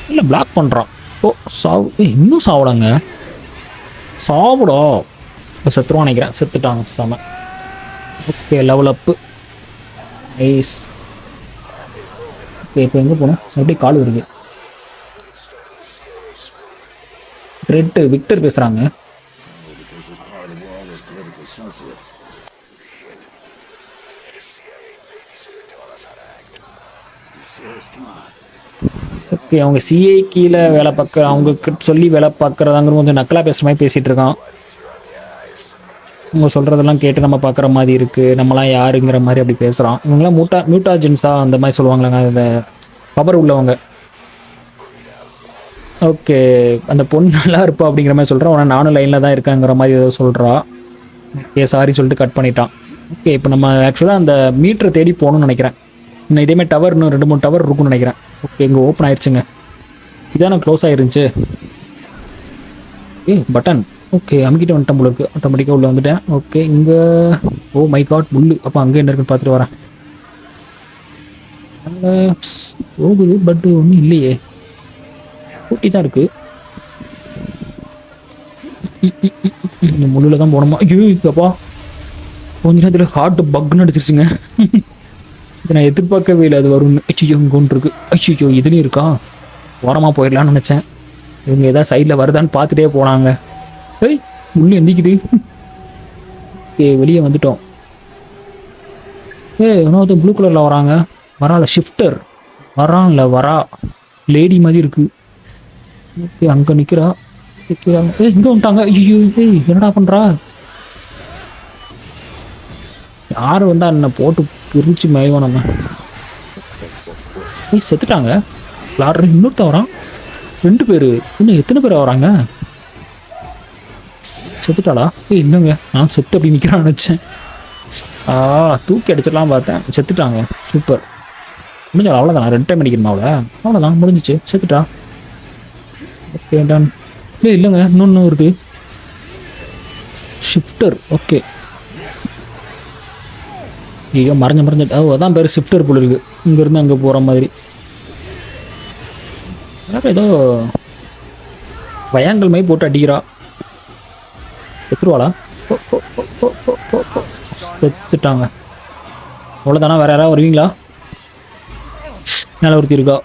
இல்லை பிளாக் பண்ணுறான். ஓ சாவு. இன்னும் சாப்பிடாங்க. சாப்பிடா. இப்போ செத்துருவான் நினைக்கிறேன். செத்துட்டாங்க. செம. ஓகே லெவல் அப்பு. நைஸ். ஓகே இப்போ எங்கே போகணும்? எப்படி கால் வருது. ரெட்டு விக்டர் பேசுகிறாங்க. ஓகே அவங்க சிஏ கீழே வேலை பார்க்க அவங்க சொல்லி வேலை பார்க்குறதாங்கிற கொஞ்சம் நக்கலாக பேசுகிற மாதிரி பேசிகிட்டு இருக்கான். அவங்க சொல்கிறதெல்லாம் கேட்டு நம்ம பார்க்குற மாதிரி இருக்குது. நம்மளாம் யாருங்கிற மாதிரி அப்படி பேசுகிறான். இவங்களாம் மியூட்டாஜென்ஸாக அந்த மாதிரி சொல்லுவாங்களாங்க, அந்த பவர் உள்ளவங்க. ஓகே அந்த பொண்ணு நல்லா இருப்பா அப்படிங்கிற மாதிரி சொல்கிறான். ஆனால் நானும் லைனில் தான் இருக்கேங்கிற மாதிரி ஏதோ சொல்கிறா. ஓகே சாரி சொல்லிட்டு கட் பண்ணிட்டான். ஓகே இப்போ நம்ம ஆக்சுவலாக அந்த மீட்டரை தேடி போகணும்னு நினைக்கிறேன். இன்னும் இதேமாதிரி டவர் இன்னும் 2-3 டவர் இருக்குன்னு நினைக்கிறேன். ஓகே இங்கே ஓப்பன் ஆயிடுச்சுங்க. இதான க்ளோஸ் ஆயிருந்துச்சு. பட்டன். ஓகே அமுக்கிட்டு வந்துட்டேன் போல இருக்கு. ஆட்டோமேட்டிக்காக உள்ளே வந்துட்டேன். ஓகே இங்கே ஓ மை காட் புல்லு. அப்போ அங்கே என்ன இருக்குன்னு பார்த்துட்டு வரேன். போகுது பட் ஒன்றும் இல்லையே. ஊட்டி தான் இருக்கு. இந்த முள்ளில் தான் போனோமா. ஐயோ இப்பப்பா கொஞ்ச நேரத்தில் ஹார்ட் பக்னு அடிச்சிருச்சுங்க. இதை நான் எதிர்பார்க்கவே இல்லை அது வரும்னு. ஐயோ இங்கே ஒன்று இருக்கு. ஐயோ இதுலேயும் இருக்கா. ஓரமாக போயிடலான்னு நினச்சேன். இவங்க எதாவது சைடில் வருதான்னு பார்த்துட்டே போனாங்க. ஏய் முள்ளு எந்திக்குது. வெளியே வந்துட்டோம். இன்னொருத்த ப்ளூ கலரில் வராங்க. வரால ஷிஃப்டர் வரான்ல வரா லேடி மாதிரி இருக்கு. ஓகே அங்கே நிற்கிறா. இங்கே வந்துட்டாங்க. ஐயோ என்னடா பண்ணுறா. யார் வந்தால் என்ன போட்டு பிரிச்சு மேய்வோம் நம்ம. செத்துட்டாங்க. விளாட்ற இன்னொருத்த வரான். 2 பேர். இன்னும் எத்தனை பேர் வராங்க. செத்துட்டாளா. இல்லைங்க நான் செத்து அப்படி நிற்கிறான்னு நினச்சேன். தூக்கி அடிச்சிடலாம் பார்த்தேன். செத்துட்டாங்க. சூப்பர். முடிஞ்சாலும் அவ்வளோதான். 2 டைம் அடிக்கணுமா அவளை. அவ்வளோதான் முடிஞ்சிச்சு. செத்துட்டா. Okay done. இல்லைங்க இன்னொன்று வருது. ஷிஃப்டர். ஓகே, ஐயோ மறைஞ்ச அதான் பேர் ஷிஃப்டர் போல இருக்கு. இங்கேருந்து அங்கே போகிற மாதிரி ஏதோ பயாங்கல் மாதிரி போட்டு அடிக்கிறா. செத்துருவாளா? செத்துட்டாங்க. அவ்வளோதானா? வேற யாராவது வருவீங்களா? மேலே ஒருத்தி இருக்கா.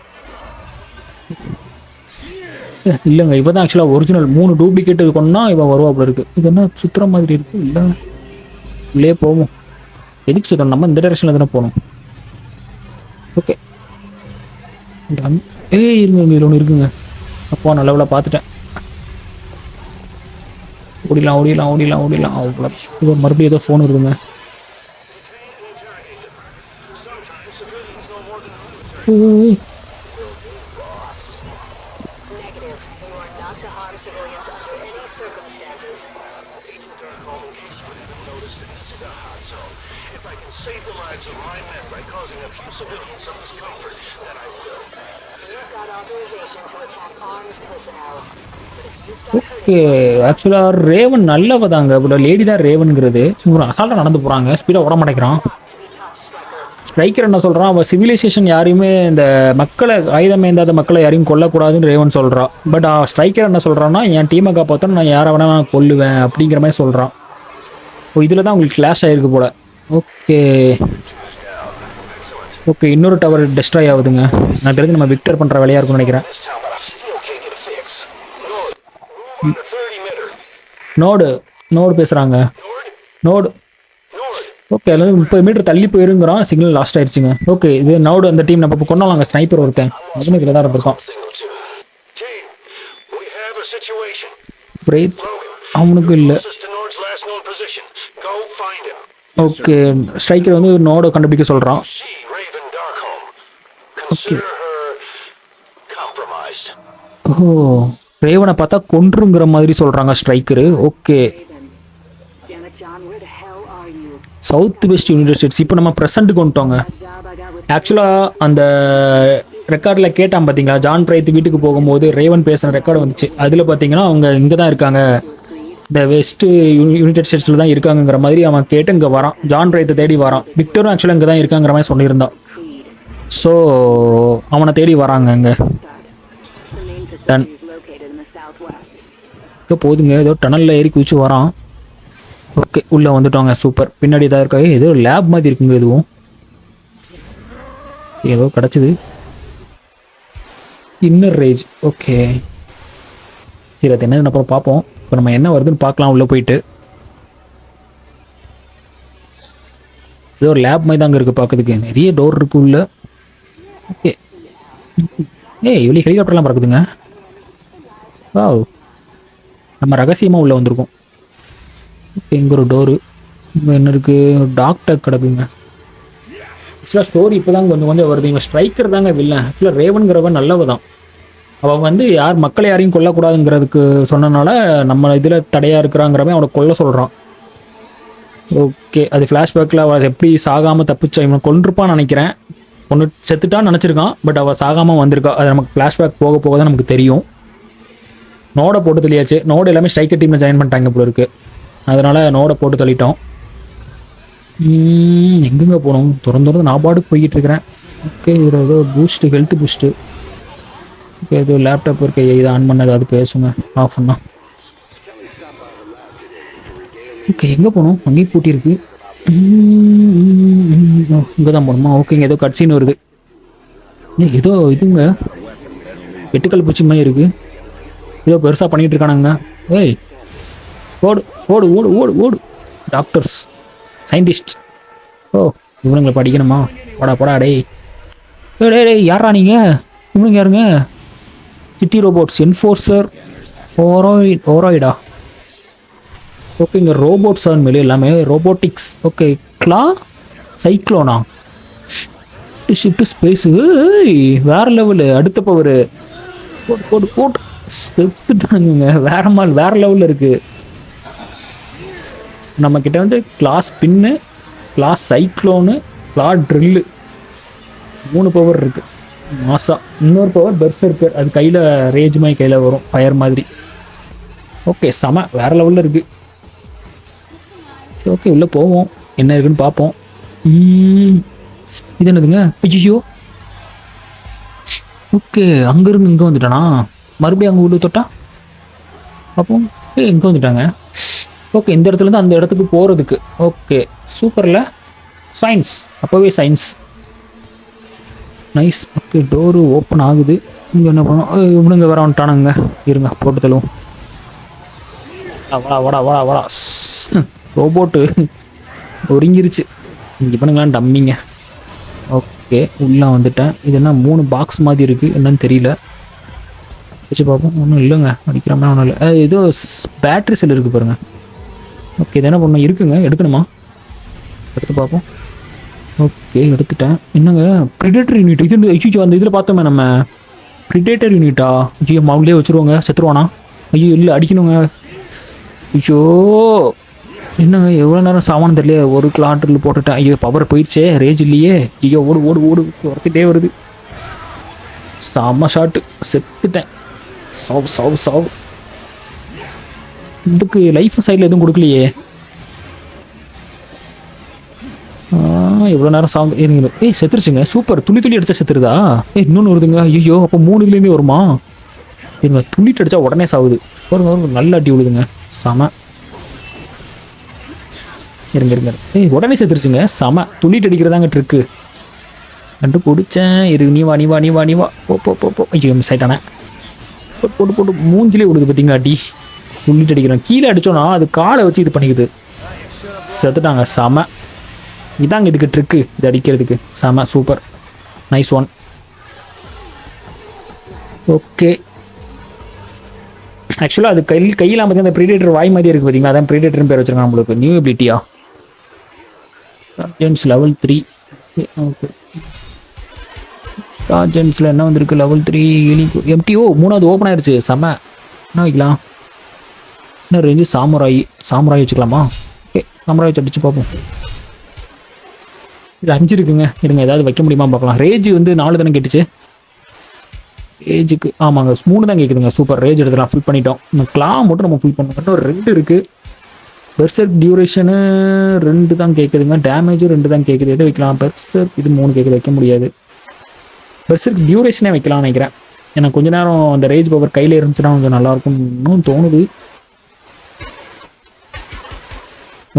இல்லைங்க, இவ தான் ஆக்சுவலாக ஒரிஜினல். 3 டூப்ளிகேட் இருக்கணும்னா இவன் வருவாப்புல இருக்கு. இது என்ன சுற்றுற மாதிரி இருக்கு? இல்லை, உள்ளே போவோம். எதுக்கு சுத்தம்? நம்ம இந்த டைரக்ஷனில் தானே போகணும். ஓகே, இருங்க, இதில் ஒன்று இருக்குங்க. அப்போ நல்லவளை பார்த்துட்டேன். ஓடிலாம். அவ்வளோ மறுபடியும் ஏதோ ஃபோன் வருதுங்க. ஓகே, ஆக்சுவலாக ரேவன் நல்லவ தாங்க. இவ்வளோ லேடி தான் ரேவனுங்கிறது. ஒரு அசால்ட்டாக நடந்து போகிறாங்க, ஸ்பீடாக விட மாட்டேங்கிறான். ஸ்ட்ரைக்கர் என்ன சொல்கிறான்? அவள் சிவிலைசேஷன் யாரையுமே, இந்த மக்களை, ஆயுதம் ஏந்தாத மக்களை யாரையும் கொல்லக்கூடாதுன்னு ரேவன் சொல்கிறான். பட் ஸ்ட்ரைக்கர் என்ன சொல்கிறான்னா, என் டீமை காப்பாற்றணும், நான் யாரை வேணால் நான் கொல்லுவேன் அப்படிங்கிற மாதிரி சொல்கிறான். ஓ, இதில் தான் உங்களுக்கு கிளாஷ் ஆகிருக்கு போல். ஓகே, இன்னொரு டவர் டெஸ்ட்ராய் ஆகுதுங்க. நான் தெரிஞ்சு நம்ம விக்டர் பண்ணுற வேலையாக இருக்கும்னு நினைக்கிறேன். நோடு பேசுகிறாங்க. நோடு ஓகே, அது 30 மீட்டர் தள்ளி போயிருங்கிறான். சிக்னல் லாஸ்ட் ஆயிடுச்சுங்க. ஓகே, இது நோடு அந்த டீம் நம்ம இப்போ கொண்டாங்க. ஸ்னைப்பர் ஒருத்தன் அதுவும் இதில் தான் இருந்திருக்கான். அவனுக்கு இல்லை. ஓகே, ஸ்ட்ரைக்கர் வந்து நோடை கண்டுபிடிக்க சொல்கிறான். ஓ, ரேவனை பார்த்தா கொன்றுங்கிற மாதிரி சொல்கிறாங்க striker. Okay, south west United states. இப்போ நம்ம ப்ரெசண்ட்டுக்கு வந்துட்டோங்க. ஆக்சுவலாக அந்த ரெக்கார்டில் கேட்டான் பார்த்தீங்களா, ஜான் பிரைத் வீட்டுக்கு போகும்போது ரேவன் பேசுகிற ரெக்கார்டு வந்துச்சு. அதில் பார்த்தீங்கன்னா அவங்க இங்கே தான் இருக்காங்க, இந்த வெஸ்ட்டு யுனைடெட் ஸ்டேட்ஸில் தான் இருக்காங்கிற மாதிரி அவன் கேட்டு இங்கே வரான். ஜான் பிரைத்தை தேடி வரான். விக்டரும் ஆக்சுவலாக இங்கே தான் இருக்காங்கிற மாதிரி சொல்லியிருந்தான். ஸோ அவனை தேடி வராங்க. அங்கே டன் போதுங்க. ஏதோ டனலில் ஏறி குதிச்சு வரான். ஓகே, உள்ளே வந்துட்டோங்க. சூப்பர். பின்னாடி தான் இருக்கா, ஏதோ லேப் மாதிரி இருக்குங்க. எதுவும் ஏதோ கிடச்சிது. Inner rage. ஓகே, சரி, அது என்ன அப்புறம் பார்ப்போம். இப்போ நம்ம என்ன வருதுன்னு பார்க்கலாம். உள்ளே போயிட்டு ஏதோ ஒரு லேப் மாதிரி தாங்க இருக்குது பார்க்குறதுக்கு. நிறைய டோர் இருக்கு உள்ள. ஓகே, இவ்வளோ ஹெலிகாப்டர்லாம் பறக்குதுங்க. வாவ், நம்ம ரகசியமாக உள்ளே வந்திருக்கோம். இங்கே ஒரு டோரு. இங்கே என்ன இருக்குது? டாக்டர் கிடக்குங்க. ஆக்சுவலாக ஸ்டோரி இப்போ தாங்க கொஞ்சம் வருது. இவன் ஸ்ட்ரைக்கர் தாங்க வில்லன். ஆக்சுவலாக ரேவனுங்கிறவன் நல்லவ தான். அவன் வந்து யார் மக்களை யாரையும் கொல்லக்கூடாதுங்கிறதுக்கு சொன்னனால நம்ம இதில் தடையாக இருக்கிறாங்கிறவன் அவனை கொல்ல சொல்கிறான். ஓகே, அது ஃப்ளாஷ்பேக்கில் அவள் எப்படி சாகாமல் தப்பிச்சா, இவனை கொண்டிருப்பான்னு நினைக்கிறேன். ஒன்று செத்துட்டான்னு நினச்சிருக்கான், பட் அவள் சாகாமல் வந்திருக்கா. அது நமக்கு ஃப்ளாஷ்பேக் போக போக தான் நமக்கு தெரியும். நோடை போட்டு தள்ளியாச்சு. நோடு எல்லாமே ஸ்ட்ரைக்கர் டீமில் ஜாயின் பண்ணிட்டாங்க போல இருக்குது. அதனால் நோடை போட்டு தள்ளிட்டோம். எங்கெங்கே போகணும்? திறந்து நான் பாட்டுக்கு போய்கிட்டு இருக்கிறேன். ஓகே, இதில் ஏதோ பூஸ்ட்டு, ஹெல்த் பூஸ்ட்டு. ஓகே, ஏதோ லேப்டாப் இருக்க, இதை ஆன் பண்ணது அது பேசுங்க. ஆஃப் பண்ணா. ஓகே, எங்கே போகணும்? அங்கேயும் பூட்டியிருக்கு. இங்கே தான் போகணுமா? ஓகேங்க, ஏதோ கட்சின்னு வருது. ஏதோ இதுங்க வெட்டுக்கல் பூச்சி மாதிரி இருக்குது. ஏதோ பெருசாக பண்ணிகிட்டு இருக்கானுங்க. ஏய், ஓடு ஓடு ஓடு ஓடு ஓடு. Doctors, scientist. ஓ, இவனுங்களை படிக்கணுமா? படா டேய். டேய், யாரா நீங்கள்? இவனுங்க யாருங்க? சிட்டி ரோபோட்ஸ், என்ஃபோர்ஸர், ஓராய்டா. ஓகே, இங்கே ரோபோட்ஸ் மேலே எல்லாமே ரோபோட்டிக்ஸ். ஓகே, சைக்ளோனா, ஷிஃப்ட் ஸ்பேஸு. வேற லெவலு. அடுத்த பவர். போட்டு செத்துட்டானுங்க. வேற லெவலில் இருக்குது. நம்மக்கிட்ட வந்து class pin, class cyclone, class drill, 3 power இருக்குது. மாசா. இன்னொரு பவர் பெர்சர்க்கர். அது கையில் ரேஜ் மாதிரி கையில் வரும், ஃபயர் மாதிரி. ஓகே, செம வேற லெவலில் இருக்குது. ஓகே உள்ளே போவோம், என்ன இருக்குன்னு பார்ப்போம். இது என்னதுங்க? ஐயோ, ஓகே அங்கேருந்து இங்கே வந்துட்டானா? மறுபடியும் அங்கே உள்ள தொட்டா அப்போ இங்கே வந்துட்டாங்க. ஓகே இந்த இடத்துலேருந்து அந்த இடத்துக்கு போகிறதுக்கு. ஓகே சூப்பரில் சயின்ஸ், அப்போவே science. Nice. Okay door open ஆகுது. இங்கே என்ன பண்ணோம்? இவனுங்க வேற வந்துட்டானுங்க. இருங்க போட்டு தள்ளுவோம். வாடா வாடா வாடா வாடா. ரோபோட்டு ஒருங்கிருச்சு. இங்கே பண்ணுங்களா டம்மிங்க. ஓகே உள்ளே வந்துட்டேன். இது என்ன 3 பாக்ஸ் மாதிரி இருக்குது, என்னன்னு தெரியல. வச்சு பார்ப்போம். ஒன்றும் இல்லைங்க, அடிக்கிற மாதிரி ஒன்றும் இல்லை. ஏதோ பேட்ரி செல் இருக்குது பாருங்கள். ஓகே இது என்ன பண்ணணும்? இருக்குங்க, எடுக்கணுமா? எடுத்து பார்ப்போம். ஓகே எடுத்துட்டேன். என்னங்க ப்ரிடேட்டர் யூனிட் இது? ஐயோ அந்த இதில் பார்த்தோமே நம்ம, ப்ரிடேட்டர் யூனிட்டா? ஐயோ அவங்களே வச்சுருவாங்க, செத்துருவானா? ஐயோ இல்லை அடிக்கணுங்க. ஐயோ என்னங்க எவ்வளோ நேரம் சாமான் தெரியல. ஒரு கிளாட்டில் போட்டுட்டேன். ஐயோ பவர் போயிடுச்சே, ரேஜ் இல்லையே. ஐயோ ஓடு ஓடு ஓடு, உரத்திட்டே வருது. செம்ம ஷாட்டு, செத்துட்டேன். சாவு சாவு சாவு. இதுக்கு லைஃப் சைடில் எதுவும் கொடுக்கலையே. எவ்வளோ நேரம் சாங் இருங்க. செத்துருச்சுங்க. சூப்பர். துளி துளி அடிச்சா செத்துருதா? இன்னொன்று வருதுங்க. ஐயோ அப்போ 3லேருந்து வருமா? இருங்க துளிட்டு அடிச்சா உடனே சாவுது. ஒரு நல்ல அடி விழுதுங்க. செம. இருங்க இருங்க. உடனே செத்துருச்சுங்க. செம. துளிட்டு அடிக்கிறதாங்க ட்ரிக்கு. கண்டு பிடிச்சேன். இரு நீ வா நீ வா நீ வா நீ வா. போ போ போ போ. ஐயோ மிஸ் ஆயிட்டானே. போட்டு போட்டு மூஞ்சிலே விடுது பார்த்தீங்களா அடி. துள்ளிட்டு அடிக்கிறோம். கீழே அடித்தோன்னா அது காலை வச்சு இது பண்ணிக்குது. செத்துட்டாங்க. செம. இதாங்க இதுக்கு ட்ரிக்கு, இது அடிக்கிறதுக்கு. செம சூப்பர். Nice one. ஓகே ஆக்சுவலாக அது கையில் பார்த்தீங்கன்னா அந்த ப்ரீடேட்டர் வாய் மாதிரி இருக்குது பார்த்தீங்களா, அதான் ப்ரீடேட்டர்னு பேர் வச்சுருக்காங்க நம்மளுக்கு. நியூ எபிலிட்டியா? ஜென்ஸ் லெவல் 3. ஓகே ஜென்ஸில் என்ன வந்திருக்கு? லெவல் 3 எம்டிஓ 3வது ஓப்பன் ஆயிடுச்சு. செம. என்ன வைக்கலாம்? என்ன ரேஞ்சு? சாமுராய் வச்சுக்கலாமா? ஓகே சாமுராய் வச்சு அடிச்சு பார்ப்போம். இது 5 இருக்குங்க. இருங்க ஏதாவது வைக்க முடியுமா பார்க்கலாம். ரேஜ் வந்து 4 தானே கேட்டுச்சு. ரேஜுக்கு ஆமாங்க 3 தான் கேட்குதுங்க. சூப்பர். ரேஜ் எடுத்துலாம் ஃபில் பண்ணிட்டோம். நம்ம கிளா மட்டும் நம்ம ஃபில் பண்ணோம். இன்னும் 2 இருக்குது. பெர்சர்க் டியூரேஷனு 2 தான் கேட்குதுங்க. டேமேஜும் 2 தான் கேட்குது. எது வைக்கலாம்? பெர்சர்க் இது 3 கேட்குது, வைக்க முடியாது. பெர்சர்க் டியூரேஷனே வைக்கலாம்னு நினைக்கிறேன். ஏன்னா கொஞ்ச நேரம் அந்த ரேஜ் பவர் கையில் இருந்துச்சுன்னா கொஞ்சம் நல்லாயிருக்கும்னு தோணுது.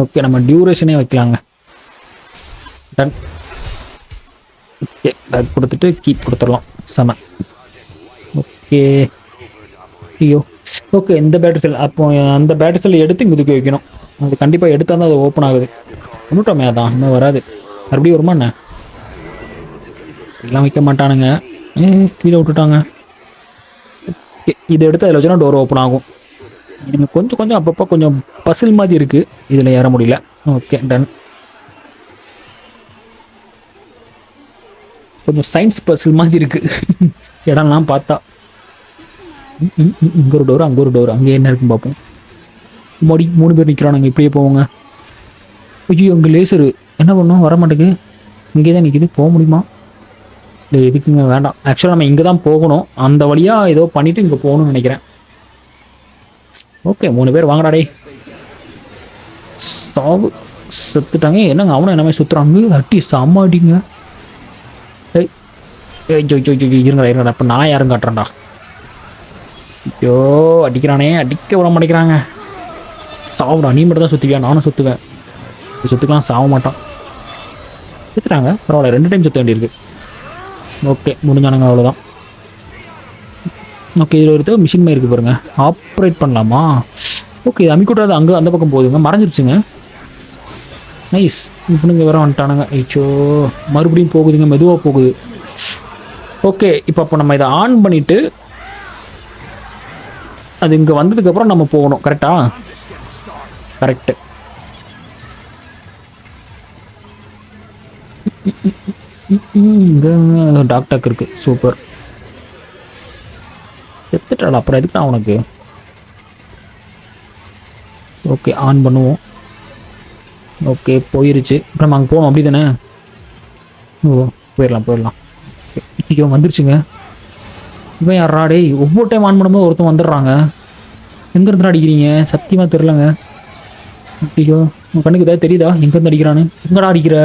ஓகே நம்ம டியூரேஷனே வைக்கலாங்க. டன். ஓகே பேக் கொடுத்துட்டு கீப் கொடுத்துடலாம். செம. ஓகே ஐயோ ஓகே இந்த பேட்டரி செல் அப்போ அந்த பேட்டரி செல் எடுத்து இங்கே தூக்கி வைக்கணும். அது கண்டிப்பாக எடுத்தால் தான் அது ஓப்பன் ஆகுது. ஒன்றுட்டோமே அதான் இன்னும் வராது. மறுபடியும் வருமா என்ன? எல்லாம் வைக்க மாட்டானுங்க. கீழே விட்டுட்டாங்க. இதை எடுத்து அதில் வச்சோன்னா டோர் ஓப்பன் ஆகும். இது கொஞ்சம் கொஞ்சம் அப்பப்போ கொஞ்சம் பசில் மாதிரி இருக்குது, இதில் ஏற முடியல. Okay done. கொஞ்சம் சயின்ஸ் பசில் மாதிரி இருக்குது இடம்லாம் பார்த்தா. இங்கே ஒரு டோர், அங்கே ஒரு டோர். அங்கே என்ன இருக்குன்னு பார்ப்போம். 3 பேர் நிற்கிறானுங்க. இப்படியே போவோங்க. ஐயோ அங்கே லேசரு என்ன பண்ணும்? வர மாட்டேங்குது. இங்கே தான் நிற்கிது. போக முடியுமா? இல்லை எதுக்குங்க வேண்டாம். ஆக்சுவலாக நம்ம இங்கே தான் போகணும். அந்த வழியாக ஏதோ பண்ணிவிட்டு இங்கே போகணும்னு நினைக்கிறேன். ஓகே 3 பேர் வாங்கடாடே. சாவு. செத்துட்டாங்க. என்னங்க அவனும் என்ன மாதிரி சுற்றுறாங்க. அட்டி செம்ம அடிங்க. இருங்கடா. இப்போ நான் யாரும் காட்டுறேன்டா. ஐயோ அடிக்கிறானே, அடிக்க விட மாட்டேங்கிறாங்க. சாவுடா. நீ மட்டும் தான் சுற்றுவியா? நானும் சுற்றுவேன். சுற்றுக்கலாம் சாக மாட்டான். சுற்றுறாங்க பரவாயில்ல. 2 டைம் சுற்ற வேண்டியிருக்கு. ஓகே முடிஞ்சானுங்க அவ்வளோதான். ஓகே இதில் ஒருத்தர் மிஷின் மாதிரி இருக்குது பாருங்க. ஆப்ரேட் பண்ணலாமா? ஓகே இது அமிக்கூடாது. அங்கே அந்த பக்கம் போகுதுங்க. மறைஞ்சிருச்சுங்க. நைஸ். இப்படிங்க வேற வந்துட்டானுங்க. ஐயோ மறுபடியும் போகுதுங்க. மெதுவாக போகுது. ஓகே இப்போ நம்ம இதை ஆன் பண்ணிவிட்டு அது இங்கே வந்ததுக்கப்புறம் நம்ம போகணும். கரெக்டா? கரெக்டு. இங்கே டாக்டருக்கு இருக்குது. சூப்பர். செத்துட்டாடா. அப்புறம் எதுக்கு தான் உனக்கு? ஓகே ஆன் பண்ணுவோம். ஓகே போயிருச்சு. அப்புறம் அங்கே போகணும் அப்படி தானே? ஓ போயிடலாம். ஐயோ வந்துருச்சுங்க. இவன் யாரா டேய்? ஒவ்வொரு டைம் ஆன் பண்ணும்போது ஒருத்தன் வந்துடுறாங்க. எங்கே இருந்தா அடிக்கிறீங்க? சத்தியமாக தெரிலங்க. ஐயோ உன் கண்ணுக்கு ஏதாவது தெரியுதா எங்க இருந்து அடிக்கிறான்னு? எங்கடா அடிக்கிற?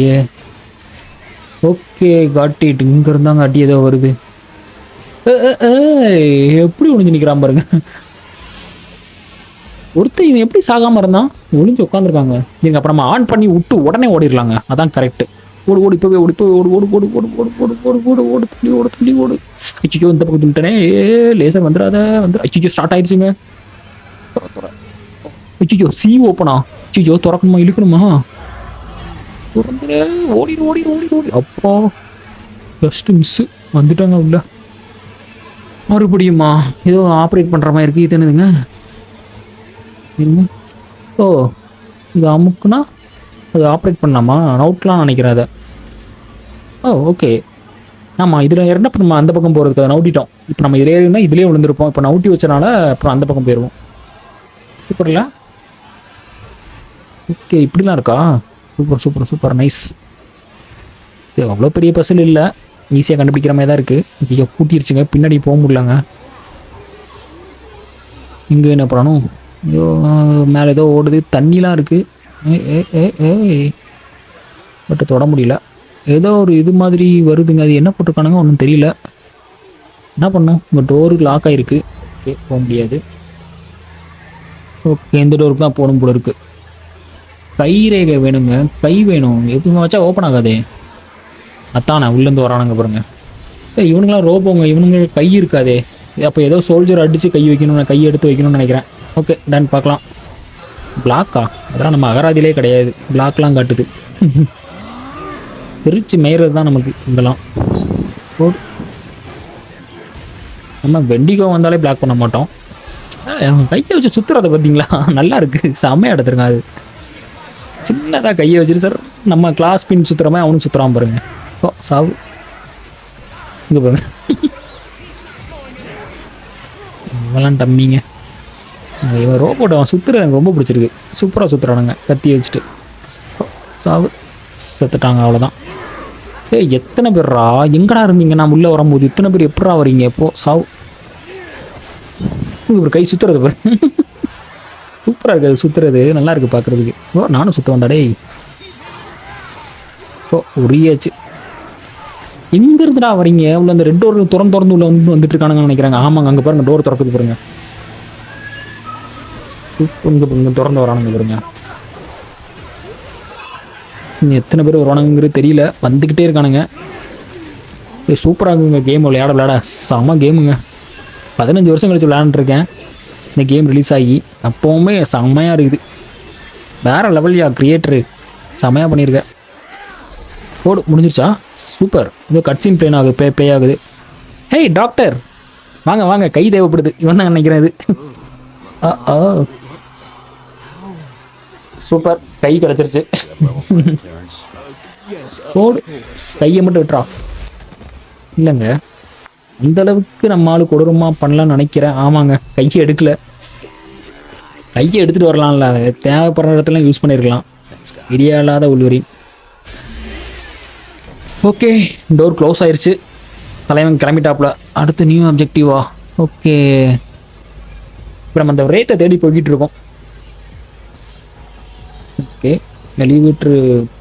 ஏ ஓகே காட் இட். இங்க இருந்தாங்க அடி ஏதோ வருது. எப்படி ஒளிஞ்சு நிக்கிறான் பாருங்க. ஒருத்தர் இவன் எப்படி சாகாம இருந்தான்? ஒளிஞ்சு உட்காந்துருக்காங்க. நீங்க அப்புறமா ஆன் பண்ணி விட்டு உடனே ஓடிடலாங்க. அதான் கரெக்ட். ஓடு ஓடி போய் ஓடி போய் ஓடு ஓடு ஓடு ஓடு ஓடு ஓடு ஓடு ஓடு ஓடு துள்ளி ஓடு துள்ளி ஓடு. அச்சிக்கோ இந்த பக்கம் துள்ளிட்டனே. லேசர் வந்துடாத வந்து. அச்சிக்கோ ஸ்டார்ட் ஆயிடுச்சுங்க. அச்சிக்கோ சி ஓப்பனா. அச்சிக்கோ திறக்கணுமா இழுக்கணுமா? ஓடி ஓடி ஓடி ஓடி. அப்பா ஜஸ்ட் மிஸ். வந்துட்டாங்க உள்ள. மறுபடியுமா ஏதோ ஆப்ரேட் பண்ற மாதிரி இருக்கு. இது என்னதுங்க? ஓ இது அமுக்குனா அது ஆப்ரேட் பண்ணலாமா? நவுட்லாம் நினைக்கிறேன் அதை. ஓ ஓகே. ஆமாம் இதில் ஏறினா இப்போ நம்ம அந்த பக்கம் போகிறதுக்கு அதை நவுட்டிட்டோம். இப்போ நம்ம இதில் ஏறினா இதுலேயே விழுந்திருப்போம். இப்போ நவுட்டி வச்சனால அப்புறம் அந்த பக்கம் போயிடுவோம். சூப்பர்ல. ஓகே இப்படிலாம் இருக்கா? Super super super nice. இது அவ்வளோ பெரிய பசல் இல்லை, ஈஸியாக கண்டுபிடிக்கிற மாதிரி தான் இருக்குது. இங்கே பூட்டிருச்சுங்க, பின்னாடி போக முடியலங்க. இங்கே என்ன பண்ணணும்? ஐயோ மேலே ஏதோ ஓடுது, தண்ணிலாம் இருக்குது. பட் தொட முடியல. ஏதோ ஒரு இது மாதிரி வருதுங்க. அது என்ன போட்டிருக்கானுங்க ஒன்றும் தெரியல. என்ன பண்ணோம்? உங்கள் டோரு லாக் ஆகிருக்கு. ஓகே போக முடியாது. ஓகே இந்த டோருக்கு தான் போகணும் போல இருக்குது. கை ரேகை வேணுங்க, கை வேணும். எப்பவுமே வச்சா ஓப்பன் ஆகாதே. அத்தானே உள்ளேருந்து வரானுங்க பாருங்க. இவனுங்களாம் ரோபோங்க, இவனுங்க கை இருக்காதே. அப்போ ஏதோ சோல்ஜர் அடித்து கை வைக்கணும், கை எடுத்து வைக்கணும்னு நினைக்கிறேன். ஓகே டன் பார்க்கலாம். பிளாக்கா? அதெல்லாம் நம்ம அகராதியிலே கிடையாது. பிளாக்லாம் காட்டுது. பிரித்து மேய்றது தான் நமக்கு இங்கெல்லாம். நம்ம வெண்டிகோ வந்தாலே பிளாக் பண்ண மாட்டோம். கையை வச்சு சுற்றுறத பார்த்தீங்களா? நல்லா இருக்குது, செம்மையாக எடுத்துருங்க. அது சின்னதாக கையை வச்சுட்டு சார் நம்ம கிளாஸ் பின் சுற்றுற மாதிரி அவனும் சுற்றுறான் பாருங்க. ஓ சாவு. இங்கே பாருங்க. இதெல்லாம் டம்மிங்க. இவன் ரோபோட் அவன் சுற்றுறது எனக்கு ரொம்ப பிடிச்சிருக்கு. சூப்பராக சுற்றுறானுங்க கத்தி வச்சுட்டு. சாவு. செத்துட்டாங்க அவ்வளோதான். எத்தனை பேர்ரா எங்கடா இருந்தீங்க? நான் உள்ளே வரும்போது இத்தனை பேர் எப்படா வரீங்க? எப்போ சாவு. ஒரு கை சுற்றுறது பாரு. சூப்பராக இருக்குது அது சுற்றுறது, நல்லா இருக்குது பார்க்குறதுக்கு. ஓ நானும் சுற்ற வந்தாடே. ஓ உரியாச்சு. எங்கே இருந்துடா வரீங்க? உள்ள அந்த ரெட் டோர் திறந்து உள்ள வந்துட்டு இருக்கானுங்கன்னு நினைக்கிறாங்க. ஆமாங்க அங்கே பாருங்க, டோர் திறக்குது பாருங்க. இங்கே திறந்து வரானுங்க பாருங்க. எத்தனை பேர் வருவானுங்கிறது தெரியல, வந்துக்கிட்டே இருக்கானுங்க. சூப்பராக இருக்குங்க கேம். விளையாட செம்ம கேமுங்க. 15 வருஷம் கழிச்சு விளையாண்டுருக்கேன் இந்த கேம் ரிலீஸ் ஆகி. அப்போவுமே செம்மையாக இருக்குது. வேறு லெவல்யா கிரியேட்டரு செம்மையாக பண்ணியிருக்கேன். ஓடு முடிஞ்சிருச்சா? சூப்பர். இதோ கட்சின் ப்ளே ஆகுது, ப்ளே ஆகுது. ஹேய் டாக்டர் வாங்க வாங்க, கை தேவைப்படுது. இவன் தான் நினைக்கிறேன் இது. சூப்பர், கை கிடச்சிருச்சு. ஓடு, கையை மட்டும் விட்டுறா. இல்லைங்க இந்த அளவுக்கு நம்ம ஆளு கொடூரமா பண்ணலாம்னு நினைக்கிறேன். ஆமாங்க கையை எடுக்கல. கையை எடுத்துகிட்டு வரலாம்ல, தேவைப்படுற இடத்துல யூஸ் பண்ணியிருக்கலாம். இடியாலாத உள்வரி. ஓகே டோர் க்ளோஸ் ஆயிடுச்சு. தலைவன் கிளம்பிட்டாப்புல. அடுத்து நியூ அப்ஜெக்டிவா? ஓகே இப்போ நம்ம அந்த ரேட்டை தேடி போய்கிட்டு இருக்கோம். ஓகே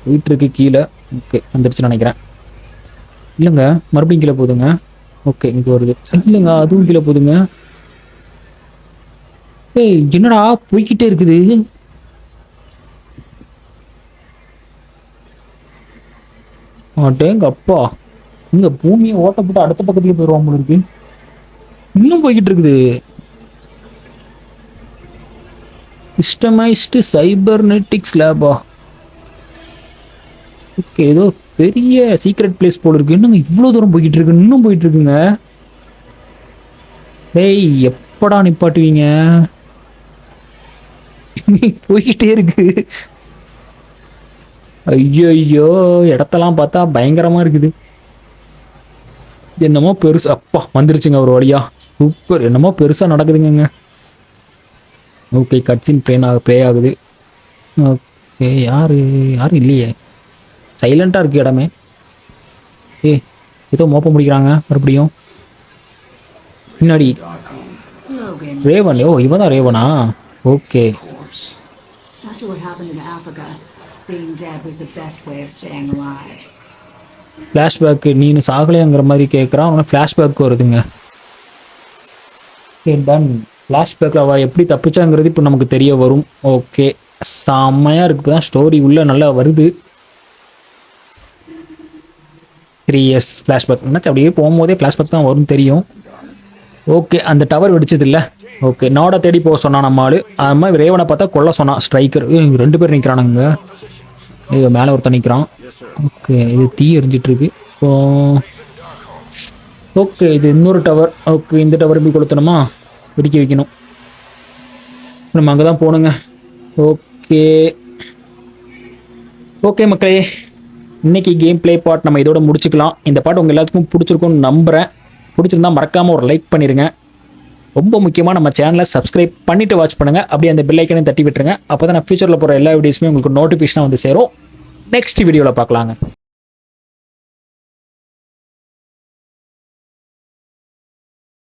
வீட்டுருக்கு கீழே. ஓகே வந்துருச்சுன்னு நினைக்கிறேன். இல்லைங்க மறுபடியும் கீழே போகுதுங்க. ஓகே இங்கே வருது. இல்லைங்க அதுவும் கீழே போகுதுங்க. ஏய் என்னடா போய்கிட்டே இருக்குது. டேங்க அப்பா, இங்க பூமியை ஓட்டப்பட்டு அடுத்த பக்கத்துலேயே போயிடுவான் போல இருக்கு. இன்னும் போய்கிட்டு இருக்குது. சிஸ்டமைஸ்டு சைபர்நெட்டிக்ஸ் லேபா? ஓகே ஏதோ பெரிய சீக்ரெட் பிளேஸ் போல இருக்கு. என்னங்க இவ்வளோ தூரம் போய்கிட்டு இருக்கு? இன்னும் போயிட்டு இருக்குங்க. டேய் எப்படா நிப்பாட்டுவீங்க? போய்கிட்டே இருக்கு. ஐயோ இடத்தெல்லாம் பார்த்தா பயங்கரமா இருக்குது. என்னமோ பெருசு. அப்பா வந்துருச்சுங்க ஒரு வழியா. சூப்பர், என்னமோ பெருசா நடக்குதுங்க. ஓகே கட்சின் ப்ளே ஆகுது. ஓகே யாரும் இல்லையே, சைலண்டா இருக்கு இடமே. ஏதோ மோப்ப முடிக்கிறாங்க மறுபடியும் பின்னாடி. ரேவன், ஓ இவன் தான் ரேவனா? Okay After what happened in Africa, being dead was the best way of staying alive. Flashback நீனு சாகலைங்கிற மாதிரி கேட்குறான். அவனை ஃப்ளாஷ்பேக் வருதுங்க. Okay done. ஃப்ளாஷ்பேக்கில் அவள் எப்படி தப்பிச்சாங்கிறது இப்போ நமக்கு தெரிய வரும். ஓகே செம்மையாக இருக்குது தான் ஸ்டோரி உள்ளே நல்லா வருது. 3 years ஃப்ளாஷ்பேக் என்னாச்சு அப்படியே போகும்போதே ஃப்ளாஷ்பேக் தான் வரும் தெரியும். ஓகே அந்த டவர் வெடிச்சது இல்லை. ஓகே நாடை தேடி போக சொன்னான் நம்ம ஆள். அது மாதிரி ரேவனை பார்த்தா கொல்ல சொன்னான் ஸ்ட்ரைக்கர். 2 பேர் நிற்கிறானுங்க. இது மேலே ஒருத்தன் நிற்கிறான். ஓகே இது தீ எரிஞ்சிட்டு இருக்கு. ஸோ ஓகே இது இன்னொரு டவர். ஓகே இந்த டவர் எப்படி கொளுத்தணுமா வெடிக்க வைக்கணும். நம்ம அங்கே தான் போகணுங்க. ஓகே ஓகே மக்களே இன்னைக்கு கேம் பிளே பார்ட் நம்ம இதோட முடிச்சுக்கலாம். இந்த பாட்டு உங்கள் எல்லாத்துக்கும் பிடிச்சிருக்கும்னு நம்புகிறேன். பிடிச்சிருந்தா மறக்காமல் ஒரு லைக் பண்ணிடுங்க. ரொம்ப முக்கியமாக நம்ம சேனலை சப்ஸ்கிரைப் பண்ணிவிட்டு வாட்ச் பண்ணுங்கள். அப்படியே அந்த பெல் ஐக்கனையும் தட்டி விட்டுருங்க. அப்போ தான் நான் ஃபியூச்சரில் போகிற எல்லா வீடியோஸுமே உங்களுக்கு நோட்டிஃபிகேஷனாக வந்து சேரும். நெக்ஸ்ட் வீடியோவில் பார்க்கலாங்க.